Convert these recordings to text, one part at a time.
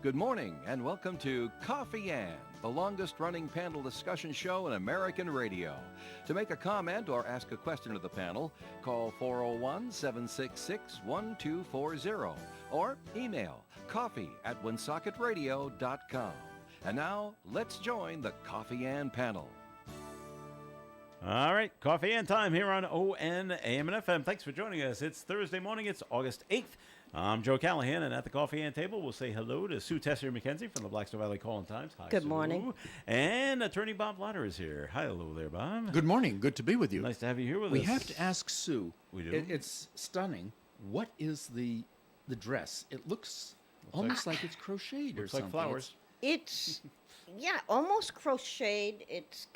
Good morning and welcome to Coffee Ann, the longest running panel discussion show in American radio. To make a comment or ask a question to the panel, call 401-766-1240 or email coffee@woonsocket.radio.com. And now, let's join the Coffee Ann panel. All right, Coffee and time here on ON AM and FM. Thanks for joining us. It's Thursday morning. It's August 8th. I'm Joe Callahan, and at the Coffee and table, we'll say hello to Sue Tessier-McKenzie from the Blackstone Valley Call-and-Times. Hi, Good Sue. morning. And attorney Bob Blatter is here. Hi, hello there, Bob. Good morning. Good to be with you. Nice to have you here with We us. have to ask Sue. We do? It's stunning. What is the dress? It looks almost like it's crocheted or Looks something. like flowers. It's, yeah, almost crocheted. It's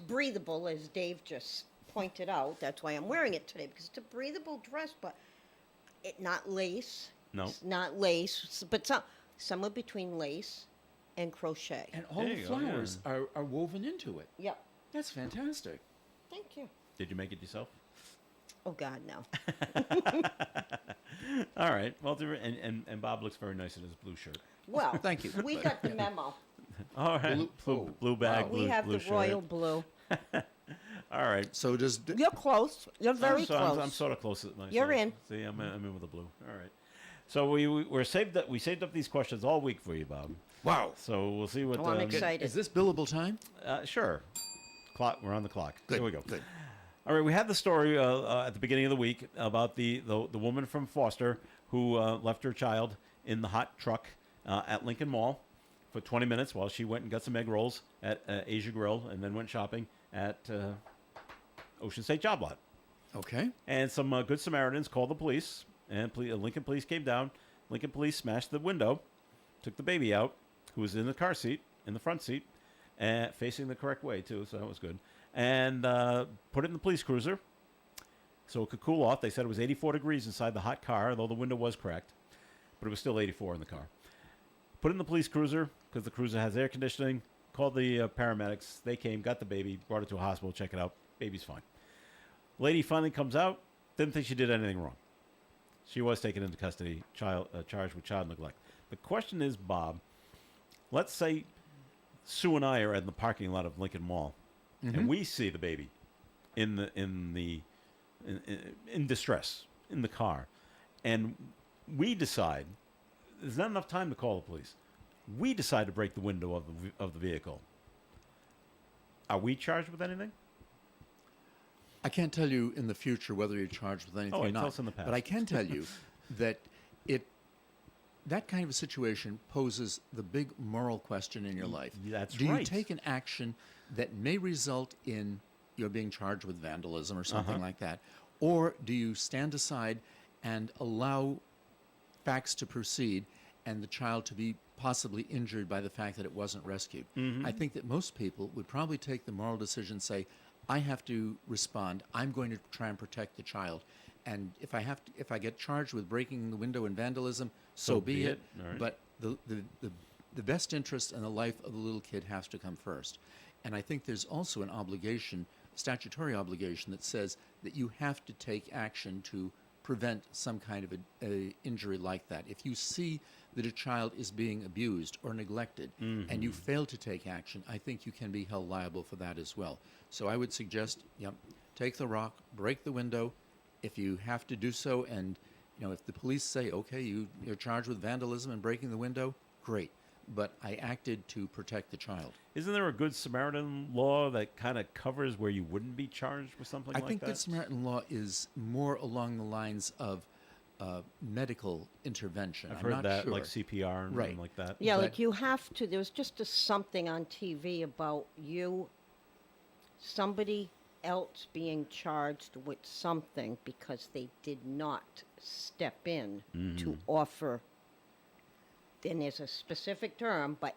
breathable, as Dave just pointed out. That's why I'm wearing it today, because it's a breathable dress, but it not lace. No. It's not lace, but somewhere between lace and crochet. And all There the you go, flowers are woven into it. Yep. That's fantastic. Thank you. Did you make it yourself? Oh, God, no. All right. Well, and Bob looks very nice in his blue shirt. Well, Thank you. we got the memo. All right. Blue bag, wow. blue, We have blue the shirt. royal blue. All right. So does You're close. You're very I'm close. sort of close at myself. You're in. See, I'm in with the blue. All right. So we saved up these questions all week for you, Bob. wow. So we'll see what. Oh, I'm excited. Is this billable time? Sure. We're on the clock. Good. Here we go. Good. All right. We had the story at the beginning of the week about the woman from Foster who left her child in the hot truck at Lincoln Mall for 20 minutes while she went and got some egg rolls at Asia Grill and then went shopping at Ocean State Job Lot. Okay. And some good Samaritans called the police, and Lincoln police came down. Lincoln police smashed the window, took the baby out, who was in the car seat, in the front seat, and facing the correct way, too, so that was good, and put it in the police cruiser so it could cool off. They said it was 84 degrees inside the hot car, though the window was cracked, but it was still 84 in the car. Put it in the police cruiser, because the cruiser has air conditioning, called the paramedics. They came, got the baby, brought it to a hospital, check it out. Baby's fine. Lady finally comes out, didn't think she did anything wrong. She was taken into custody, charged with child neglect. The question is, Bob, let's say Sue and I are in the parking lot of Lincoln Mall, and we see the baby in distress in the car, and we decide there's not enough time to call the police. We decide to break the window of the vehicle. Are we charged with anything? I can't tell you in the future whether you're charged with anything Oh, or tell not. us in the past. But I can tell you that that kind of a situation poses the big moral question in your life. That's Do right. you take an action that may result in you're being charged with vandalism or something like that, or do you stand aside and allow facts to proceed and the child to be possibly injured by the fact that it wasn't rescued? I think that most people would probably take the moral decision, say, I have to respond. I'm going to try and protect the child. And if I get charged with breaking the window and vandalism, so be it. All right. But the best interest in the life of the little kid has to come first. And I think there's also an obligation, statutory obligation, that says that you have to take action to prevent some kind of a injury like that. If you see that a child is being abused or neglected and you fail to take action, I think you can be held liable for that as well. So I would suggest, take the rock, break the window. If you have to do so, and if the police say, okay, you're charged with vandalism and breaking the window, great. But I acted to protect the child. Isn't there a Good Samaritan law that kind of covers where you wouldn't be charged with something like that? I think Good Samaritan law is more along the lines of medical intervention. I've I'm heard not that, sure. like CPR and Right. like that. Yeah, But- like you have to. There was just something on TV about somebody else being charged with something because they did not step in to offer. Then there's a specific term, but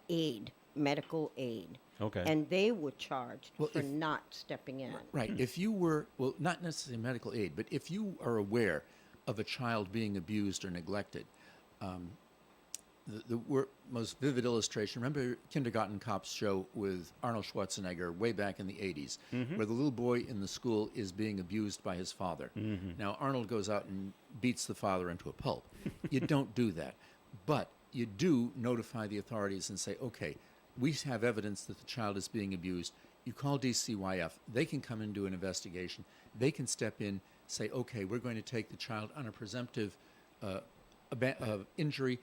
medical aid. Okay. And they were charged Well, for if- not stepping in. Right. If you were, well, not necessarily medical aid, but if you are aware of a child being abused or neglected, the most vivid illustration, remember Kindergarten Cop's show with Arnold Schwarzenegger way back in the 80s, where the little boy in the school is being abused by his father. Now, Arnold goes out and beats the father into a pulp. You don't do that. But you do notify the authorities and say, okay, we have evidence that the child is being abused. You call DCYF. They can come and do an investigation. They can step in, say, okay, we're going to take the child on a presumptive injury,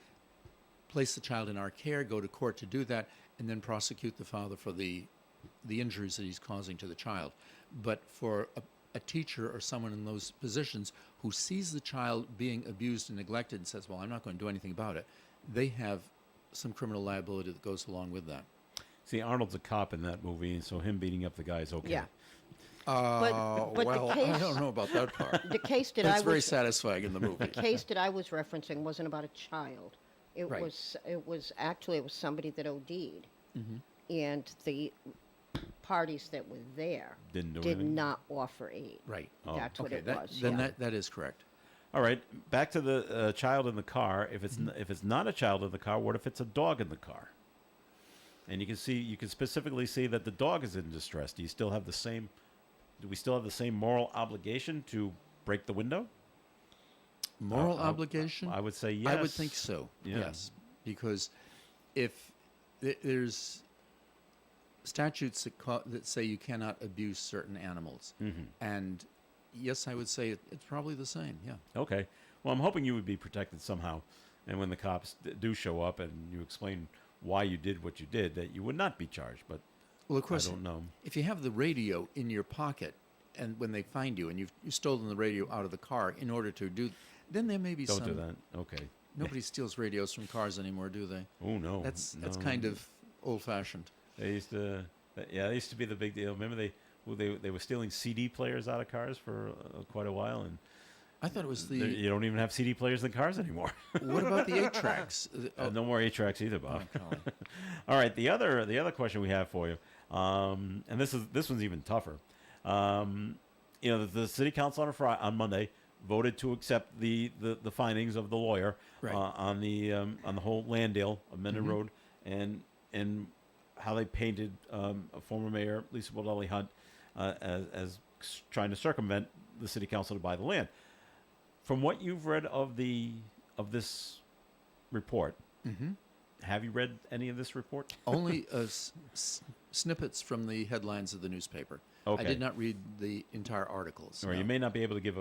place the child in our care, go to court to do that, and then prosecute the father for the injuries that he's causing to the child. But for a teacher or someone in those positions who sees the child being abused and neglected and says, well, I'm not going to do anything about it, they have some criminal liability that goes along with that. See, Arnold's a cop in that movie, and so him beating up the guy is okay. Yeah. But the case, I don't know about that part. The case that That's I very was satisfying in the movie. case that I was referencing wasn't about a child. It Right. was somebody that OD'd, and the parties that were there Didn't do did anything? not offer aid. Right. That's what Okay, it that, was. then yeah. that is correct. All right, back to the child in the car. If it's not a child in the car, what if it's a dog in the car? And you can specifically see that the dog is in distress. Do we still have the same moral obligation to break the window? Moral obligation? I would say yes. I would think so. Yeah. Yes, because if there's statutes that say you cannot abuse certain animals, and yes, I would say it's probably the same. Yeah. Okay. Well, I'm hoping you would be protected somehow, and when the cops do show up and you explain why you did what you did, that you would not be charged. But Well, of course, I don't know. if you have the radio in your pocket, and when they find you, and you've stolen the radio out of the car in order to do, then there may be Don't some. do that. Okay. Nobody steals radios from cars anymore, do they? Oh no. That's No. kind of old-fashioned. They used to. Yeah, they used to be the big deal. Remember they were stealing CD players out of cars for quite a while, and I thought it was you don't even have CD players in cars anymore. What about the 8-tracks? No more 8-tracks either, Bob. Oh, golly. All right, the other question we have for you, and this one's even tougher. The city council on Monday voted to accept the findings of the lawyer Right. on the whole land deal of Mendon Road and how they painted former mayor Lisa Baldelli Hunt as trying to circumvent the city council to buy the land. From what you've read of this report, have you read any of this report? Only snippets from the headlines of the newspaper. Okay. I did not read the entire articles. Or no. you may not be able to give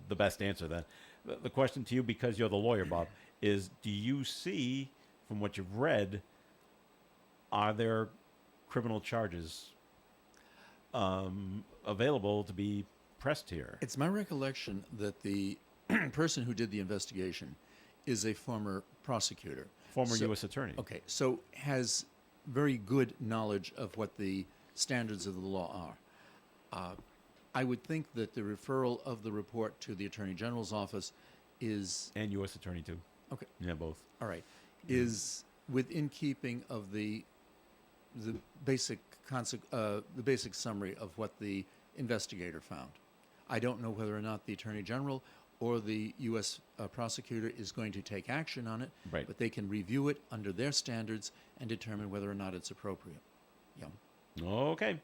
the best answer then. The question to you, because you're the lawyer, Bob, is do you see, from what you've read, are there criminal charges available to be pressed here? It's my recollection that the person who did the investigation is a former prosecutor. Former So- U.S. attorney. Okay, so has very good knowledge of what the standards of the law are. I would think that the referral of the report to the Attorney General's office is And U.S. attorney, too. okay. Yeah, both. All right, is within keeping of the basic summary of what the investigator found. I don't know whether or not the Attorney General or the U.S. Prosecutor is going to take action on it, Right. but they can review it under their standards and determine whether or not it's appropriate. Yeah. Okay.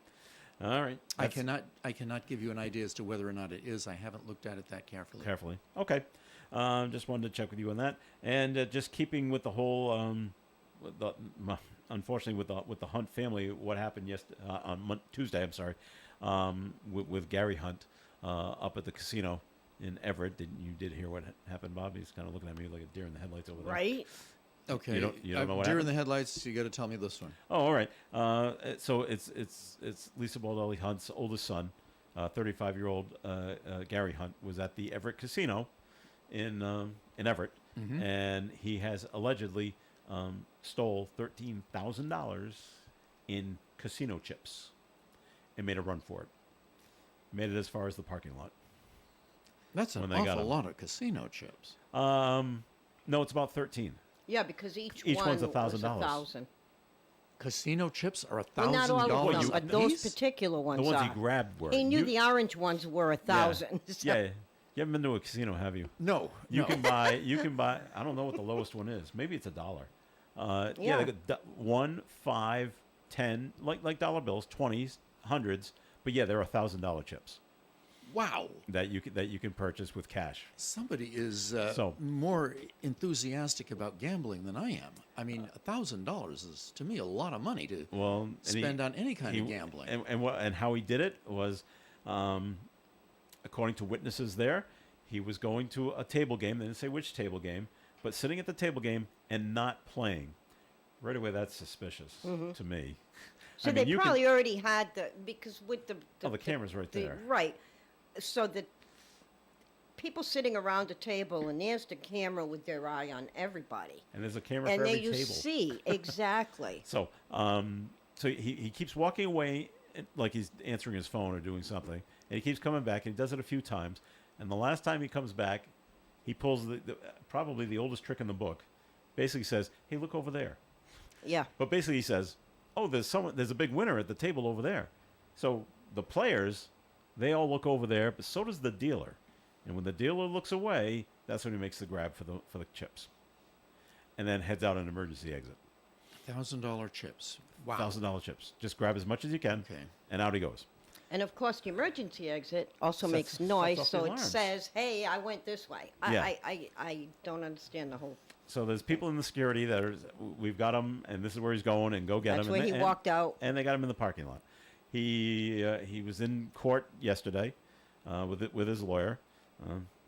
All right. I That's- cannot give you an idea as to whether or not it is. I haven't looked at it that carefully. Carefully. Okay. Just wanted to check with you on that, and just keeping with the whole, unfortunately with the Hunt family, what happened on Tuesday? I'm sorry, with Gary Hunt up at the casino in Everett. You did hear what happened, Bob? He's kind of looking at me like a deer in the headlights over there. Right? Okay. You don't know what Deer in happened? the headlights. You got to tell me this one. Oh, all right. So it's Lisa Baldelli Hunt's oldest son, 35-year-old Gary Hunt, was at the Everett Casino in Everett, and he has allegedly stole $13,000 in casino chips and made a run for it. Made it as far as the parking lot. That's When an they got awful him. lot of casino chips. No, it's about 13. Yeah, because each Each one one's was $1,000. $1,000. Casino chips are Well, not all $1,000 of them, you- but those apiece? particular ones The ones are. he grabbed were. He knew You- the orange ones were $1,000. so- Yeah, you haven't been to a casino, have you? No, You no. can buy. I don't know what the lowest one is. Maybe it's $1. Yeah, Yeah. they got 1, 5, 10, like dollar bills, 20s, hundreds. But yeah, they're $1,000 chips. Wow. that you can purchase with cash. Somebody is So- more enthusiastic about gambling than I am. I mean, $1,000 is to me a lot of money to Well, and spend on any kind of gambling. And how he did it was, according to witnesses there, he was going to a table game. They didn't say which table game, but sitting at the table game and not playing. Right away, that's suspicious to me. So I mean, they you can- probably already had because with the the camera's right there. right. So the people sitting around a table, and there's the camera with their eye on everybody, and there's a camera and for there every you table. see exactly. So, so he keeps walking away like he's answering his phone or doing something, and he keeps coming back, and he does it a few times. And the last time he comes back, he pulls probably the oldest trick in the book. Basically says, "Hey, look over there." Yeah. But basically he says, "Oh, there's a big winner at the table over there." So the players, they all look over there, but so does the dealer. And when the dealer looks away, that's when he makes the grab for the chips, and then heads out an emergency exit. $1,000 chips. Wow. $1,000 chips. Just grab as much as you can, Okay. and out he goes. And of course, the emergency exit also Sets- makes sets noise, off the so it alarms. says, "Hey, I went this way." Yeah. I don't understand the whole. So there's people in the security that are, we've got him, and this is where he's going, and go get That's him. where and he walked out. and they got him in the parking lot. He was in court yesterday with his lawyer.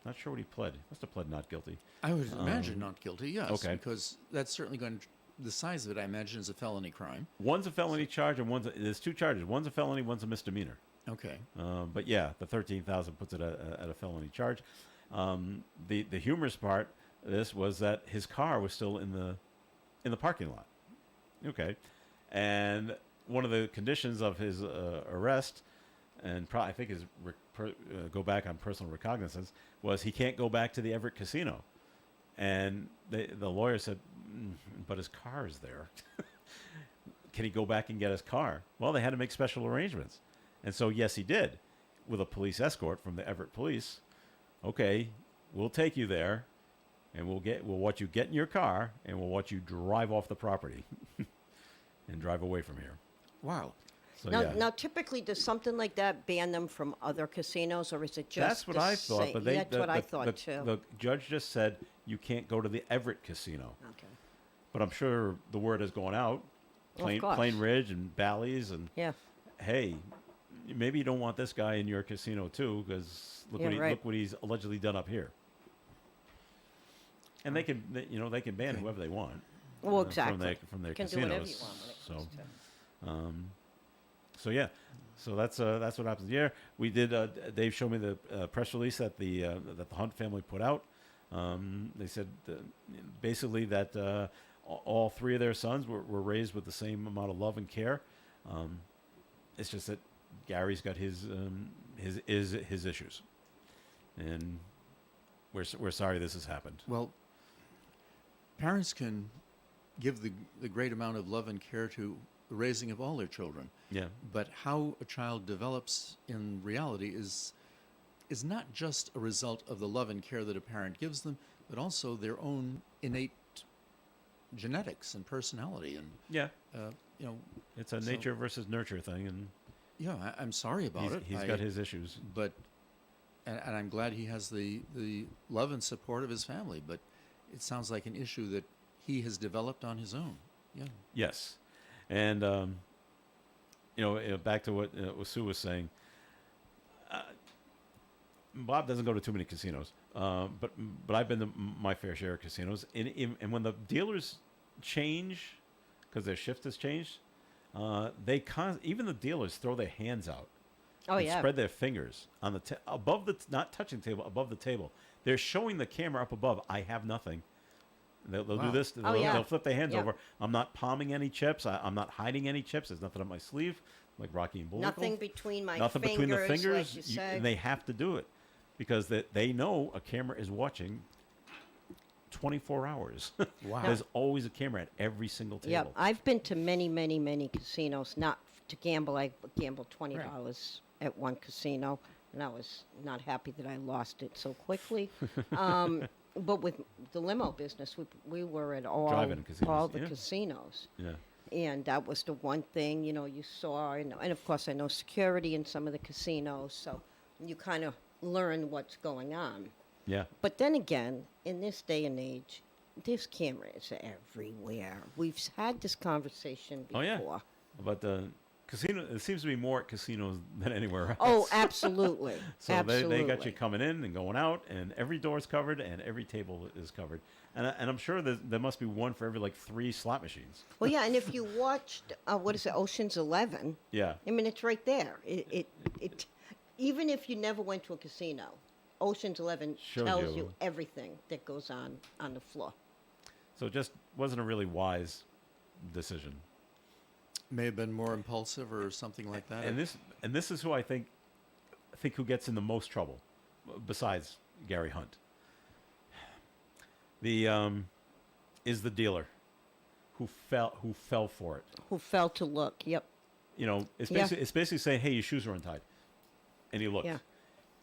Not sure what he pled. Must have pled not guilty. I would imagine not guilty, yes. okay. Because that's certainly going to, the size of it, I imagine, is a felony crime. One's a felony charge, and there's two charges. One's a felony, one's a misdemeanor. Okay. But yeah, the 13,000 puts it at a felony charge. The humorous part of this was that his car was still in the parking lot. Okay, and one of the conditions of his arrest, and I think his go back on personal recognizance, was he can't go back to the Everett Casino. And the lawyer said, but his car is there. Can he go back and get his car? Well, they had to make special arrangements. And so, yes, he did, with a police escort from the Everett Police. Okay, we'll take you there, and we'll watch you get in your car, and we'll watch you drive off the property and drive away from here. Wow. So Now, yeah, now, typically, does something like that ban them from other casinos, or is it just that's what the I thought. same- But that's what I thought too. The judge just said you can't go to the Everett Casino. Okay. But I'm sure the word has gone out, Well, of course. Plain Ridge and Bally's, and Yeah. hey, maybe you don't want this guy in your casino too, because look, Yeah, right. look what he's allegedly done up here. And they can ban whoever they want. Well, exactly. From their You can do casinos. whatever you want when it So, comes to. so yeah, so that's what happens here. We did. Dave showed me the press release that the Hunt family put out. They said basically that all three of their sons were raised with the same amount of love and care. It's just that Gary's got his issues, and we're sorry this has happened. Well, parents can give the great amount of love and care to the raising of all their children. Yeah, But how a child develops in reality is not just a result of the love and care that a parent gives them, but also their own innate genetics and personality. And yeah. you know, It's a So- nature versus nurture thing, and yeah, I'm sorry about it. he's got his issues. but and I'm glad he has the love and support of his family. But it sounds like an issue that he has developed on his own. Yeah. Yes, and back to what Sue was saying. Bob doesn't go to too many casinos, but I've been to my fair share of casinos, and when the dealers change, because their shift has changed, even the dealers throw their hands out. Oh and yeah. spread their fingers on the above the not touching the table, above the table. They're showing the camera up above. I have nothing. They'll Wow. do this. Oh, yeah. They'll flip their hands Yeah. over. I'm not palming any chips. I'm not hiding any chips. There's nothing up my sleeve, like Rocky and Bullwinkle. Nothing between my Nothing fingers, between the fingers. like you say. And they have to do it because they know a camera is watching 24 hours. Wow. There's always a camera at every single table. Yeah, I've been to many, many, many casinos. Not to gamble. I gambled $20 at one casino, and I was not happy that I lost it so quickly. But with the limo business, we were at all Driving casinos, the yeah. casinos, Yeah. and that was the one thing you saw. And of course, I know security in some of the casinos, so You kind of learn what's going on. Yeah. But then again, in this day and age, there's cameras everywhere. We've had this conversation before. Oh, yeah. But the casino, it seems to be more at casinos than anywhere else. Oh, absolutely. So absolutely. they got you coming in and going out, and every door's covered, and every table is covered. And I'm sure there must be one for every, like, 3 slot machines. Well, yeah, and if you watched, what is it, Ocean's 11, Yeah. I mean, it's right there. It even if you never went to a casino, Ocean's 11 Shows tells you. you everything that goes on the floor. So it just wasn't a really wise decision. May have been more impulsive or something like that. And this is who I think who gets in the most trouble, besides Gary Hunt. Is the dealer who fell for it. Who fell to look? Yep. You know, it's Yeah. basically saying, "Hey, your shoes are untied," and he looks. Yeah.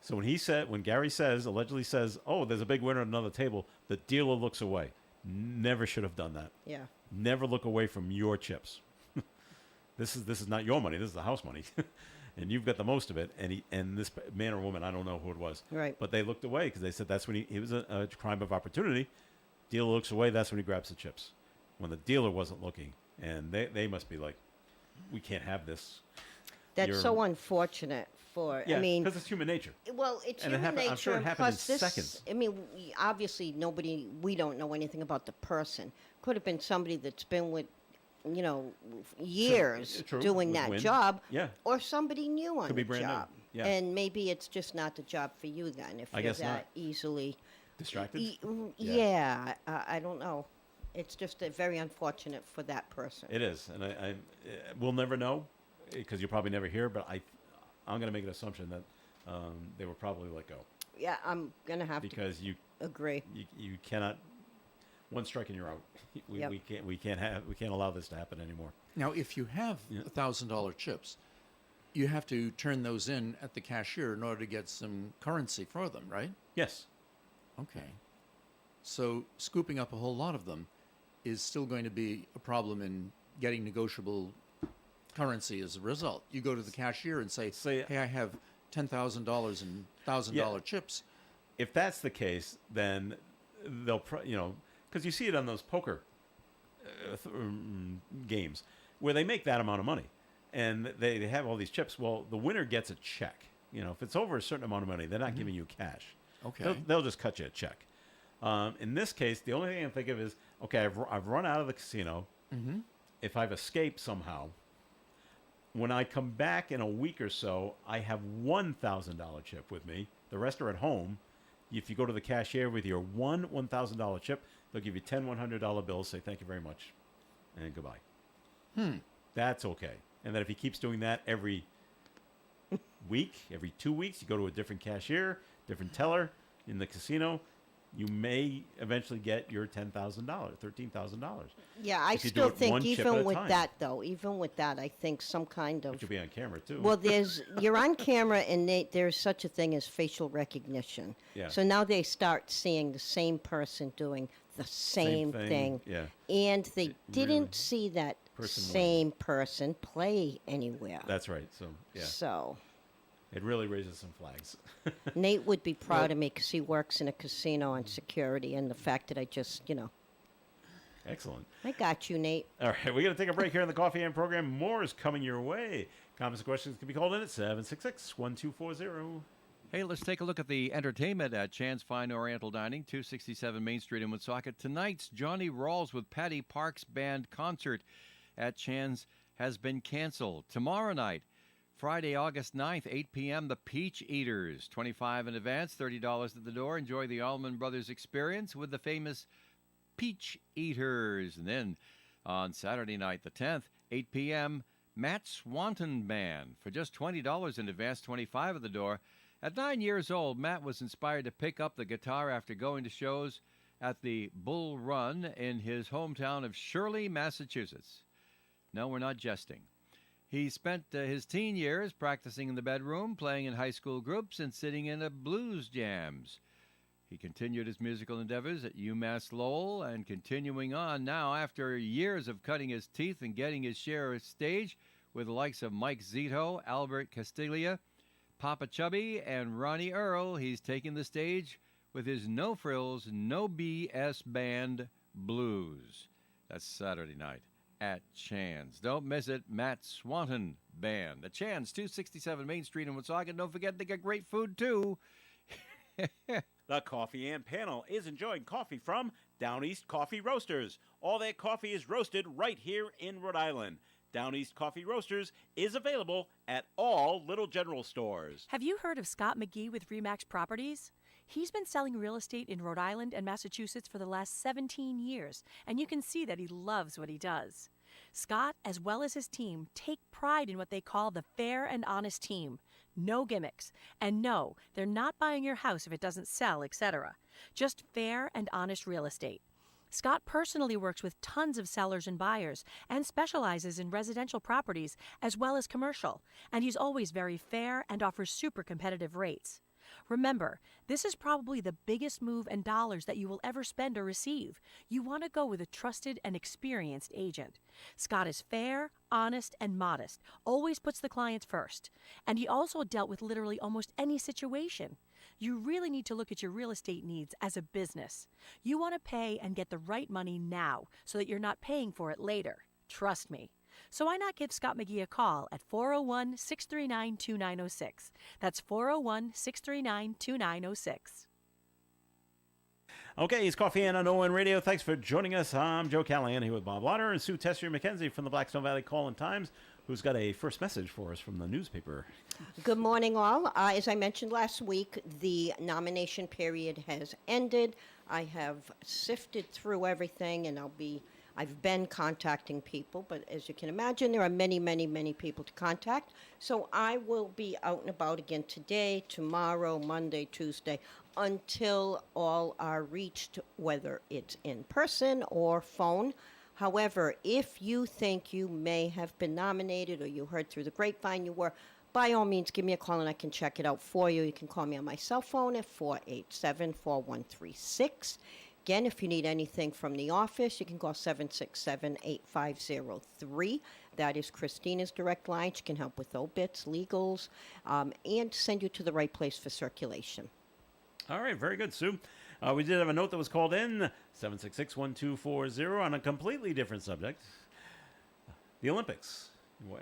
So when Gary allegedly says, "Oh, there's a big winner at another table," the dealer looks away. Never should have done that. Yeah. Never look away from your chips. This is not your money. This is the house money, and you've got the most of it. And this man or woman, I don't know who it was, Right. but they looked away because they said that's when he was a crime of opportunity. Dealer looks away. That's when he grabs the chips. When the dealer wasn't looking, and they must be like, we can't have this. That's You're- so unfortunate for. Yeah, I mean, because it's human nature. well, it's and it human happened- nature. I'm sure it and happened in plus this, seconds. I mean, obviously we don't know anything about the person. Could have been somebody that's been with, years True, doing with that wind. job. Yeah. Or somebody new on Could be the brand new. job. Yeah. And maybe it's just not the job for you then if I you're guess that not. easily. Distracted. Yeah, I don't know. It's just very unfortunate for that person. It is, and I we'll never know because you'll probably never hear. But I'm going to make an assumption that they were probably let go Yeah, I'm gonna have because to agree. you cannot one strike and you're out. Yep. We can't allow this to happen anymore. Now, if you have $1,000 chips, you have to turn those in at the cashier in order to get some currency for them, right? Yes. Okay. So scooping up a whole lot of them is still going to be a problem in getting negotiable currency as a result. You go to the cashier and say, hey, I have $10,000 and $1,000 chips. If that's the case, then they'll because you see it on those poker games where they make that amount of money and they have all these chips. Well, the winner gets a check. If it's over a certain amount of money, they're not giving you cash. Okay. They'll just cut you a check. In this case, the only thing I can think of is, okay, I've run out of the casino. Mm-hmm. If I've escaped somehow, when I come back in a week or so, I have $1,000 chip with me. The rest are at home. If you go to the cashier with your $1,000 chip, they'll give you 10 $100 bills, say thank you very much, and goodbye. That's okay. And then if he keeps doing that every week, every 2 weeks, you go to a different cashier, different teller in the casino, you may eventually get your $10,000, $13,000. Yeah, I If you do still it think one chip at even a with time. that though, even with that, I think some kind of Which will be on camera too. well, you're on camera, and there's such a thing as facial recognition. Yeah. So now they start seeing the same person doing the same thing. Yeah. And they didn't really- see that Person same person play anywhere. That's right. So yeah, So it really raises some flags. Nate would be proud of me because he works in a casino on security, and the fact that I just, Excellent. I got you, Nate. All right, we're going to take a break here in the Coffee and program. More is coming your way. Comments and questions can be called in at 766-1240. Hey, let's take a look at the entertainment at Chan's Fine Oriental Dining, 267 Main Street in Woonsocket. Tonight's Johnny Rawls with Patty Parks Band concert at Chan's has been canceled. Tomorrow night, Friday, August 9th, 8 p.m., the Peach Eaters. $25 in advance, $30 at the door. Enjoy the Allman Brothers experience with the famous Peach Eaters. And then on Saturday night, the 10th, 8 p.m., Matt Swanton Band. For just $20 in advance, $25 at the door. At 9 years old, Matt was inspired to pick up the guitar after going to shows at the Bull Run in his hometown of Shirley, Massachusetts. No, we're not jesting. He spent his teen years practicing in the bedroom, playing in high school groups, and sitting in blues jams. He continued his musical endeavors at UMass Lowell and continuing on now after years of cutting his teeth and getting his share of stage with the likes of Mike Zito, Albert Castiglia, Papa Chubby and Ronnie Earl. He's taking the stage with his No Frills, No BS band, Blues. That's Saturday night at Chan's. Don't miss it. Matt Swanton Band. The Chan's, 267 Main Street in Woonsocket. Don't forget they get great food, too. The Coffee and Panel is enjoying coffee from Down East Coffee Roasters. All their coffee is roasted right here in Rhode Island. Down East Coffee Roasters is available at all Little General stores. Have you heard of Scott McGee with Remax Properties? He's been selling real estate in Rhode Island and Massachusetts for the last 17 years, and you can see that he loves what he does. Scott, as well as his team, take pride in what they call the fair and honest team. No gimmicks. And no, they're not buying your house if it doesn't sell, etc. Just fair and honest real estate. Scott personally works with tons of sellers and buyers and specializes in residential properties as well as commercial, and he's always very fair and offers super competitive rates. Remember, this is probably the biggest move in dollars that you will ever spend or receive. You want to go with a trusted and experienced agent. Scott is fair, honest, and modest, always puts the clients first. And he also dealt with literally almost any situation. You really need to look at your real estate needs as a business. You want to pay and get the right money now so that you're not paying for it later. Trust me. So why not give Scott McGee a call at 401-639-2906. That's 401-639-2906. Okay, it's Coffee and Unknown Radio. Thanks for joining us. I'm Joe Callahan here with Bob Lauder and Sue Tessier McKenzie from the Blackstone Valley Call-in-Times, who's got a first message for us from the newspaper. Good morning, all. As I mentioned last week, the nomination period has ended. I have sifted through everything, and I've been contacting people, but as you can imagine, there are many, many, many people to contact. So I will be out and about again today, tomorrow, Monday, Tuesday, until all are reached, whether it's in person or phone. However, if you think you may have been nominated or you heard through the grapevine you were, by all means, give me a call and I can check it out for you. You can call me on my cell phone at 487-4136. Again, if you need anything from the office, you can call 767-8503. That is Christina's direct line. She can help with obits, legals, and send you to the right place for circulation. All right, very good, Sue. We did have a note that was called in, 766-1240, on a completely different subject. The Olympics.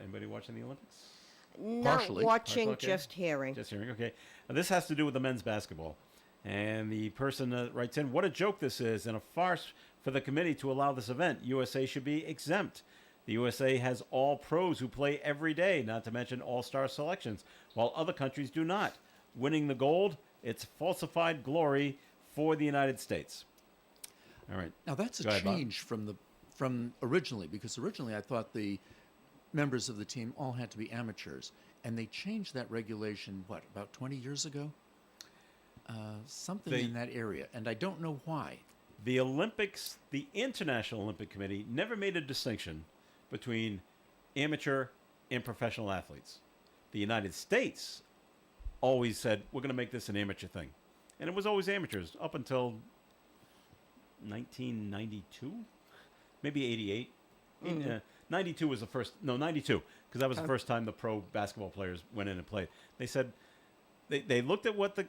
Anybody watching the Olympics? Not Partially. watching, Partial, okay. just hearing. Just hearing, okay. This has to do with the men's basketball. And the person writes in, what a joke this is, and a farce for the committee to allow this event. USA should be exempt. The USA has all pros who play every day, not to mention all-star selections, while other countries do not. Winning the gold, it's falsified glory for the United States. All right. Now that's a Go ahead, Bob. change from originally, because originally I thought the members of the team all had to be amateurs, and they changed that regulation, about 20 years ago? Something in that area, and I don't know why. The Olympics, the International Olympic Committee, never made a distinction between amateur and professional athletes. The United States always said, we're going to make this an amateur thing. And it was always amateurs up until 1992, maybe 88. 92 was the first, 92, because that was the first time the pro basketball players went in and played. They said, they looked at what the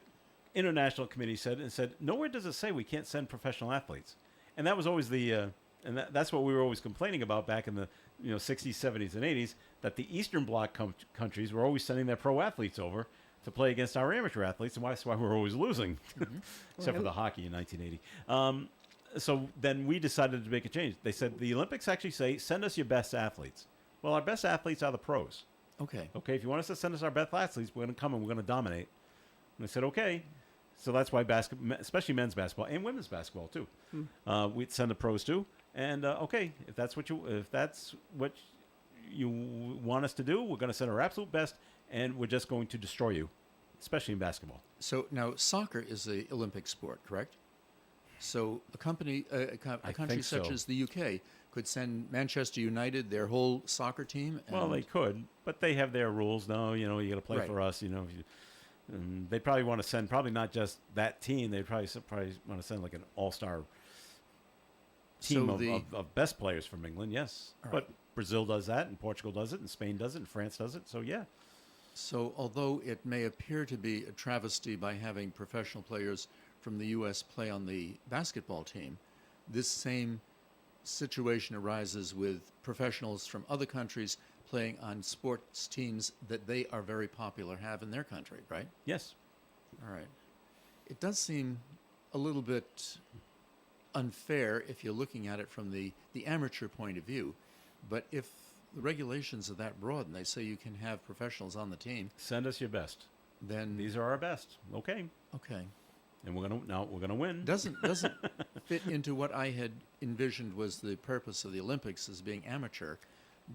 International Committee said and said, nowhere does it say we can't send professional athletes. And that was always that's what we were always complaining about back in the 60s, 70s, and 80s, that the Eastern Bloc countries were always sending their pro athletes over to play against our amateur athletes, and that's why we're always losing, except for the hockey in 1980. So then we decided to make a change. They said the Olympics actually say, send us your best athletes. Well, our best athletes are the pros. Okay. Okay, if you want us to send us our best athletes, we're going to come and we're going to dominate. And I said, okay. So that's why especially men's basketball and women's basketball too, we'd send the pros too. And okay, if that's what you want us to do, we're going to send our absolute best, and we're just going to destroy you, especially in basketball. So now soccer is an Olympic sport, correct? So a country such as the UK could send Manchester United their whole soccer team. Well, they could, but they have their rules. No, you got to play Right. for us. They probably want to send not just that team. They probably want to send like an all-star team of best players from England. Yes, All but right. Brazil does that, and Portugal does it, and Spain does it, and France does it. So yeah. So, although it may appear to be a travesty by having professional players from the U.S. play on the basketball team, this same situation arises with professionals from other countries playing on sports teams that they are very popular, have in their country, right? Yes. All right. It does seem a little bit unfair if you're looking at it from the amateur point of view, but if the regulations are that broad and they say you can have professionals on the team, Send us your best. then These are our best. Okay. okay. And we're gonna win. Doesn't fit into what I had envisioned was the purpose of the Olympics as being amateur,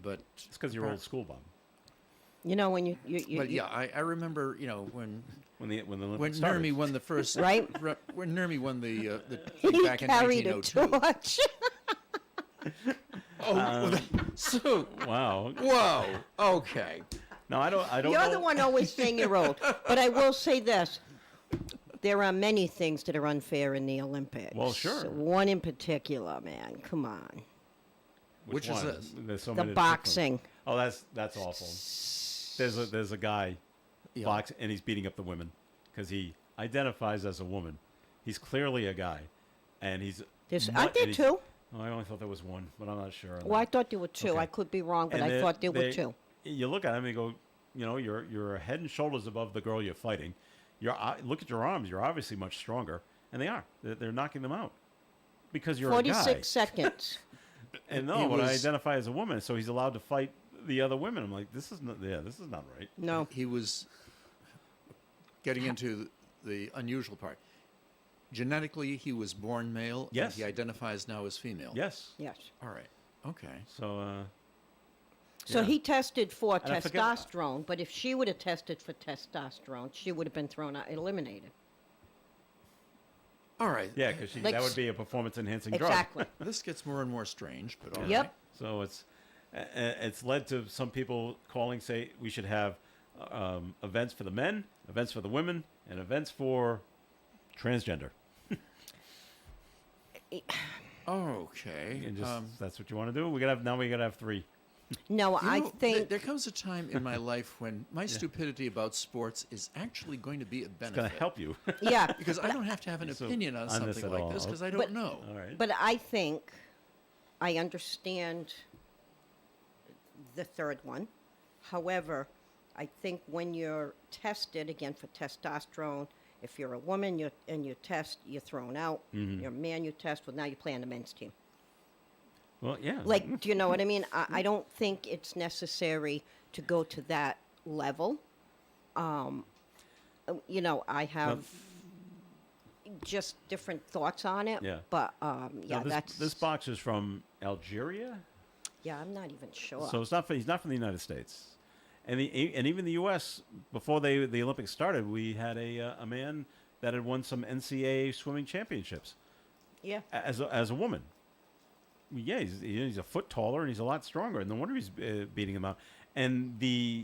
but It's because you're old school, Bob. You know, when But yeah, I remember when When the when Olympics started. Nermi won the first Right. when Nermi won the he thing back in carried a 1902. torch. So Wow. whoa, okay. No, I don't You're know. the one always saying you're old. But I will say this. There are many things that are unfair in the Olympics. Well, sure. One in particular, man. Come on. Which is one? this? There's so The many different boxing. ones. Oh, that's awful. There's a guy Yeah. box and he's beating up the women because he identifies as a woman. He's clearly a guy, and he's. I and did he's- too. Oh, I only thought there was one, but I'm not sure. on Well, I that. thought there were two. Okay. I could be wrong, but And I thought there were two. You look at him and you go, you're head and shoulders above the girl you're fighting. Look at your arms. You're obviously much stronger, and they are. They're knocking them out because you're a guy. 46 seconds. And He no, but I was- identify as a woman, so he's allowed to fight the other women. I'm like, this is not right. No. He was getting into the unusual part. Genetically, he was born male. Yes. And he identifies now as female. Yes. Yes. All right. Okay. So, So yeah. he tested for And I forget- testosterone, but if she would have tested for testosterone, she would have been thrown out, eliminated. All right. yeah, because Like that would s- be a performance-enhancing drug. Exactly. This gets more and more strange, but all right. Yep. So it's led to some people say we should have events for the men, events for the women, and events for transgender. Okay. And just that's what you want to do. We gotta have three. No, You I know, think there comes a time in my life when my stupidity about sports is actually going to be a benefit. It's gonna help you. yeah, Because I don't have to have an So, opinion on on this something at like all. this because I don't But- know. All right. but I think I understand the third one. However, I think when you're tested again for testosterone, if you're a woman you test, you're thrown out. Mm-hmm. You're a man, you test. Well, now you play on the men's team. Well, yeah. Like, do you know what I mean? I don't think it's necessary to go to that level. I have just different thoughts on it. Yeah. But Now, that's this boxer's from Algeria, yeah. I'm not even sure. so he's not from the United States, and even the U.S. before the Olympics started, we had a man that had won some NCAA swimming championships yeah. as a woman. Yeah, he's a foot taller and he's a lot stronger, and no wonder he's beating him out. And the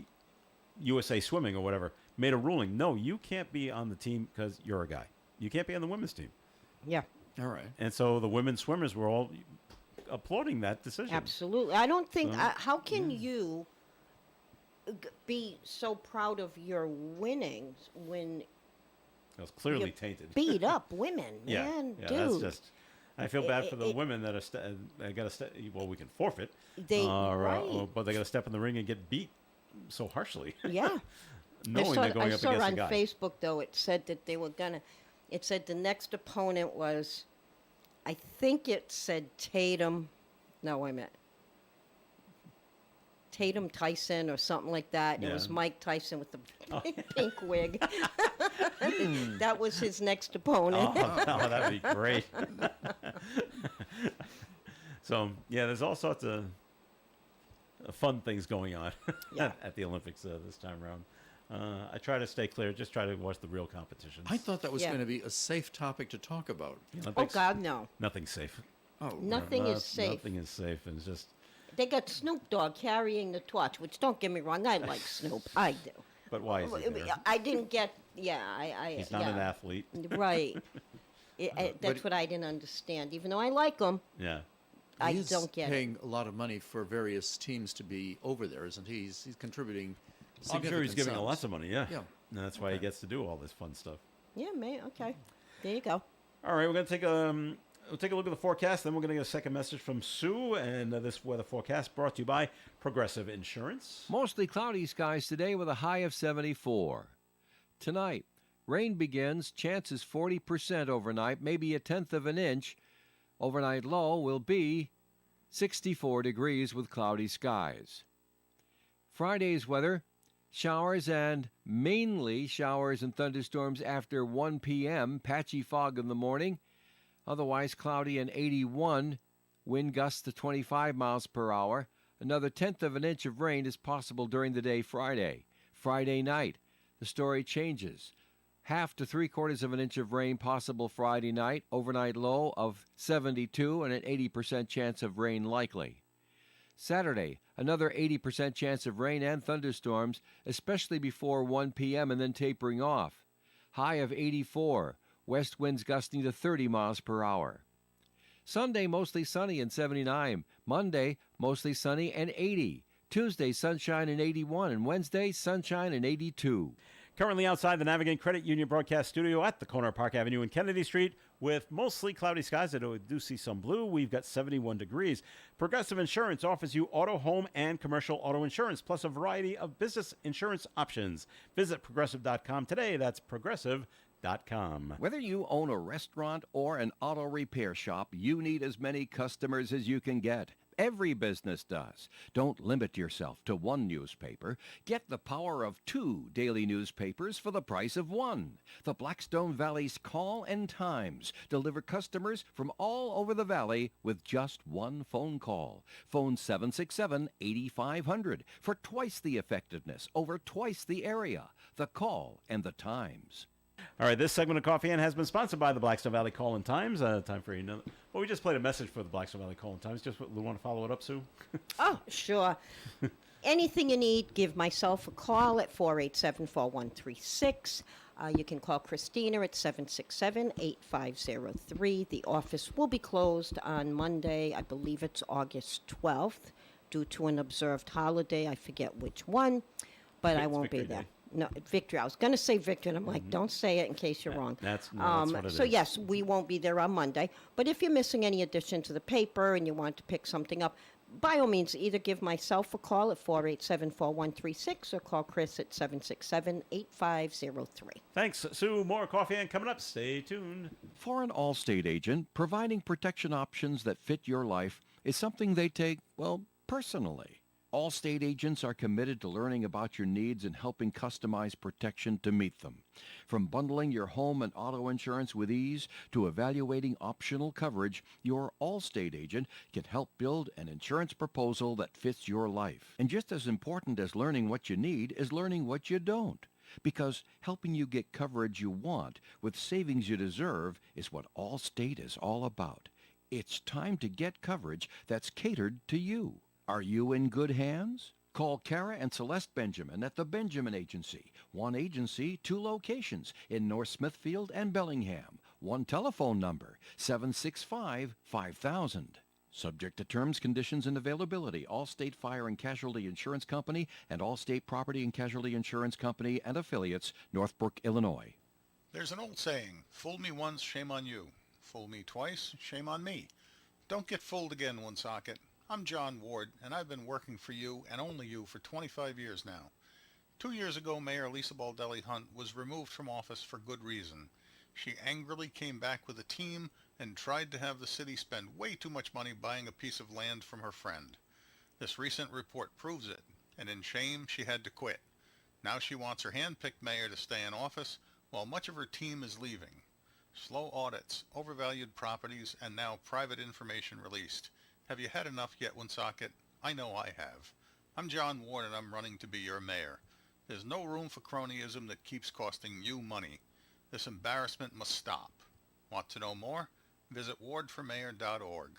USA Swimming or whatever made a ruling: no, you can't be on the team because you're a guy. You can't be on the women's team. Yeah. All right. And so the women swimmers were all applauding that decision. Absolutely. I don't think. So, How can you be so proud of your winnings when It was clearly you tainted. beat up women, Yeah, man? yeah, Dude. that's just. I feel bad for the it- women that got to well, we can forfeit, Right. but they got to step in the ring and get beat so harshly, Yeah. knowing they're going I up saw against on a guy. Facebook though. It said that they were gonna. It said the next opponent was, I think it said Tatum. No, wait a minute. Tatum Tyson or something like that. It was Yeah. Mike Tyson with the pink wig. That was his next opponent. Oh, that'd be great. So yeah, there's all sorts of fun things going on Yeah. at the Olympics this time around. I try to stay clear. Just try to watch the real competitions. I thought that was Yeah. going to be a safe topic to talk about. The Oh Olympics, God, no! nothing's safe. Oh, Nothing is safe. Nothing is safe, and it's just. They got Snoop Dogg carrying the torch, which don't get me wrong, I like Snoop. I do. But why is he there? I didn't get. Yeah, I. He's not yeah. an athlete. Right. That's But- what I didn't understand. Even though I like him, Yeah. I He is don't get it. paying a lot of money for various teams to be over there, isn't he? He's contributing I'm sure he's significant giving sums. lots of money, yeah. Yeah. And that's why he gets to do all this fun stuff. Yeah, okay. There you go. All right, we're going to take we'll take a look at the forecast, then we're going to get a second message from Sue, and this weather forecast brought to you by Progressive Insurance. Mostly cloudy skies today with a high of 74. Tonight, rain begins, chances 40% overnight, maybe a tenth of an inch. Overnight low will be 64 degrees with cloudy skies. Friday's weather, showers and mainly showers and thunderstorms after 1 p.m., patchy fog in the morning, otherwise cloudy and 81, wind gusts to 25 miles per hour. Another tenth of an inch of rain is possible during the day Friday. Friday night, the story changes. Half to 3/4 of an inch of rain possible Friday night, overnight low of 72 and an 80% chance of rain likely. Saturday, another 80% chance of rain and thunderstorms, especially before 1 p.m. and then tapering off. High of 84, west winds gusting to 30 miles per hour. Sunday, mostly sunny and 79. Monday, mostly sunny and 80. Tuesday, sunshine and 81. And Wednesday, sunshine and 82. Currently outside the Navigant Credit Union broadcast studio at the corner of Park Avenue and Kennedy Street with mostly cloudy skies. I do see some blue. We've got 71 degrees. Progressive Insurance offers you auto, home, and commercial auto insurance, plus a variety of business insurance options. Visit Progressive.com today. That's Progressive.com. Whether you own a restaurant or an auto repair shop, you need as many customers as you can get. Every business does. Don't limit yourself to one newspaper. Get the power of 2 daily newspapers for the price of 1. The Blackstone Valley's Call and Times deliver customers from all over the valley with just one phone call. Phone 767-8500 for twice the effectiveness over twice the area. The Call and the Times. All right, this segment of Coffee and has been sponsored by the Blackstone Valley Call and Times. Time for another. Well, we just played a message for the Blackstone Valley Call and Times. Just want to follow it up, Sue? Oh, sure. Anything you need, give myself a call at 487-4136. You can call Christina at 767-8503. The office will be closed on Monday. I believe it's August 12th due to an observed holiday. I forget which one, but I It's won't be Victory there. Day. No, Victory. I was going to say Victory, and I'm like, don't say it in case you're wrong. That's what it is. Yes, we won't be there on Monday. But if you're missing any addition to the paper and you want to pick something up, by all means, either give myself a call at 487-4136 or call Chris at 767-8503. Thanks, Sue. More Coffee and coming up. Stay tuned. For an Allstate agent, providing protection options that fit your life is something they take, well, personally. Allstate agents are committed to learning about your needs and helping customize protection to meet them. From bundling your home and auto insurance with ease to evaluating optional coverage, your Allstate agent can help build an insurance proposal that fits your life. And just as important as learning what you need is learning what you don't. Because helping you get coverage you want with savings you deserve is what Allstate is all about. It's time to get coverage that's catered to you. Are you in good hands? Call Kara and Celeste Benjamin at the Benjamin Agency. One agency, 2 locations in North Smithfield and Bellingham. One telephone number, 765-5000. Subject to terms, conditions, and availability. Allstate Fire and Casualty Insurance Company and Allstate Property and Casualty Insurance Company and affiliates, Northbrook, Illinois. There's an old saying, fool me once, shame on you. Fool me twice, shame on me. Don't get fooled again, Woonsocket. I'm John Ward, and I've been working for you and only you for 25 years now. 2 years ago, Mayor Lisa Baldelli Hunt was removed from office for good reason. She angrily came back with a team and tried to have the city spend way too much money buying a piece of land from her friend. This recent report proves it, and in shame, she had to quit. Now she wants her hand-picked mayor to stay in office while much of her team is leaving. Slow audits, overvalued properties, and now private information released. Have you had enough yet, Woonsocket? I know I have. I'm John Ward, and I'm running to be your mayor. There's no room for cronyism that keeps costing you money. This embarrassment must stop. Want to know more? Visit wardformayor.org.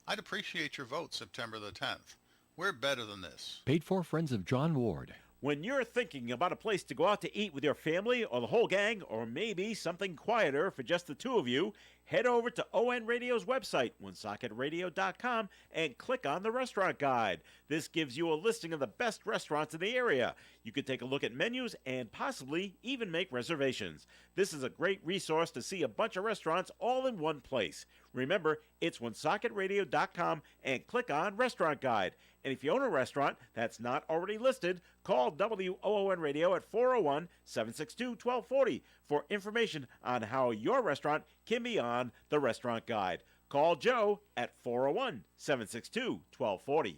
I'd appreciate your vote September the 10th. We're better than this. Paid for Friends of John Ward. When you're thinking about a place to go out to eat with your family or the whole gang, or maybe something quieter for just the two of you, head over to ON Radio's website, wonsocketradio.com, and click on the restaurant guide. This gives you a listing of the best restaurants in the area. You can take a look at menus and possibly even make reservations. This is a great resource to see a bunch of restaurants all in one place. Remember, it's wonsocketradio.com and click on Restaurant Guide. And if you own a restaurant that's not already listed, call WOON Radio at 401-762-1240 for information on how your restaurant can be on the Restaurant Guide. Call Joe at 401-762-1240.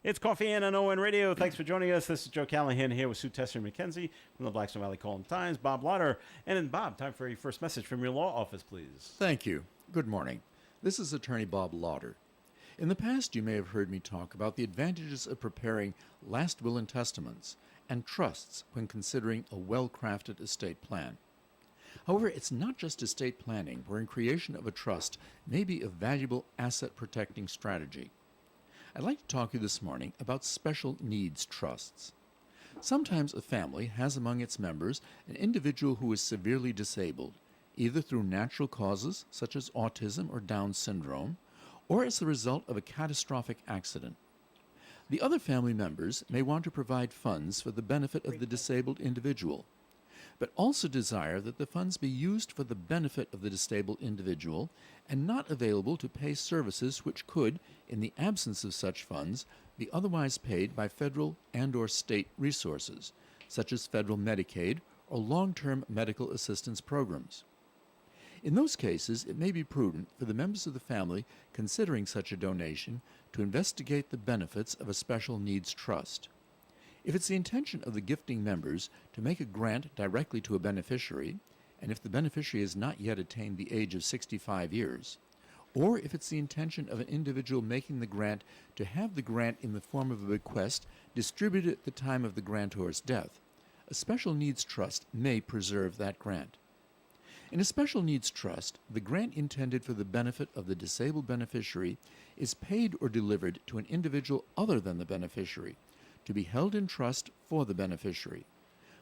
It's Coffee and on ON Radio. Thanks for joining us. This is Joe Callahan here with Sue Tesser McKenzie from the Blackstone Valley Call-Times, Bob Lauder. And then, Bob, time for your first message from your law office, please. Thank you. Good morning. This is Attorney Bob Lauder. In the past, you may have heard me talk about the advantages of preparing last will and testaments and trusts when considering a well-crafted estate plan. However, it's not just estate planning wherein creation of a trust may be a valuable asset-protecting strategy. I'd like to talk to you this morning about special needs trusts. Sometimes a family has among its members an individual who is severely disabled, either through natural causes such as autism or Down syndrome, or as the result of a catastrophic accident. The other family members may want to provide funds for the benefit of the disabled individual, but also desire that the funds be used for the benefit of the disabled individual and not available to pay services which could, in the absence of such funds, be otherwise paid by federal and/or state resources, such as federal Medicaid or long-term medical assistance programs. In those cases, it may be prudent for the members of the family considering such a donation to investigate the benefits of a special needs trust. If it's the intention of the gifting members to make a grant directly to a beneficiary, and if the beneficiary has not yet attained the age of 65 years, or if it's the intention of an individual making the grant to have the grant in the form of a bequest distributed at the time of the grantor's death, a special needs trust may preserve that grant. In a special needs trust, the grant intended for the benefit of the disabled beneficiary is paid or delivered to an individual other than the beneficiary, to be held in trust for the beneficiary.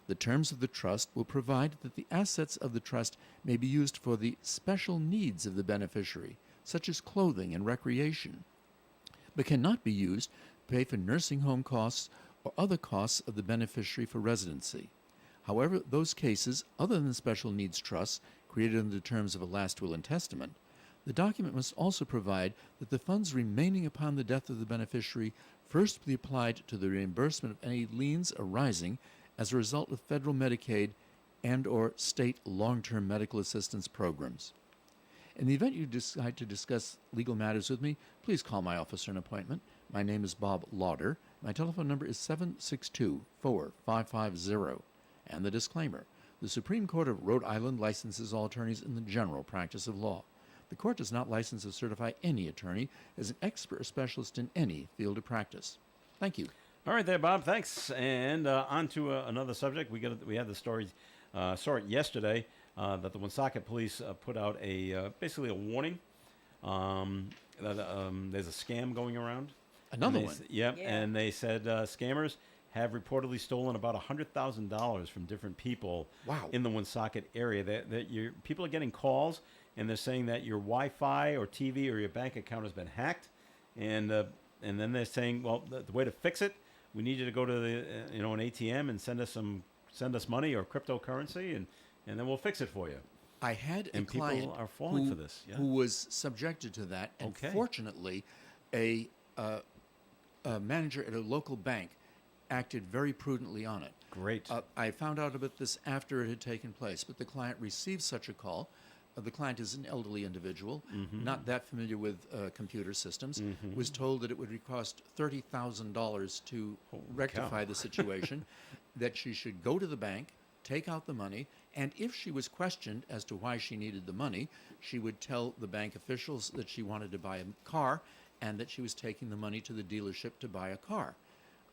The terms of the trust will provide that the assets of the trust may be used for the special needs of the beneficiary, such as clothing and recreation, but cannot be used to pay for nursing home costs or other costs of the beneficiary for residency. However, those cases, other than special needs trusts created under the terms of a last will and testament, the document must also provide that the funds remaining upon the death of the beneficiary first be applied to the reimbursement of any liens arising as a result of federal Medicaid and/or state long-term medical assistance programs. In the event you decide to discuss legal matters with me, please call my office for an appointment. My name is Bob Lauder. My telephone number is 762-4550. And the disclaimer: the Supreme Court of Rhode Island licenses all attorneys in the general practice of law. The court does not license or certify any attorney as an expert or specialist in any field of practice. Thank you. All right there, Bob. Thanks. And on to another subject. We had the story, saw it yesterday, that the Woonsocket police put out basically a warning that there's a scam going around. Another one. Yep. Yeah. And they said scammers have reportedly stolen about $100,000 from different people Wow. in the Woonsocket area. People are getting calls, and they're saying that your Wi-Fi or TV or your bank account has been hacked, and then they're saying, well, the way to fix it, we need you to go to an ATM and send us money or cryptocurrency, and then we'll fix it for you. I had a And people client are falling who, for this, yeah. who was subjected to that, and Okay. fortunately, a manager at a local bank acted very prudently on it. Great. I found out about this after it had taken place, but the client received such a call. The client is an elderly individual, not that familiar with computer systems, was told that it would cost $30,000 to rectify the situation, that she should go to the bank, take out the money, and if she was questioned as to why she needed the money, she would tell the bank officials that she wanted to buy a car and that she was taking the money to the dealership to buy a car.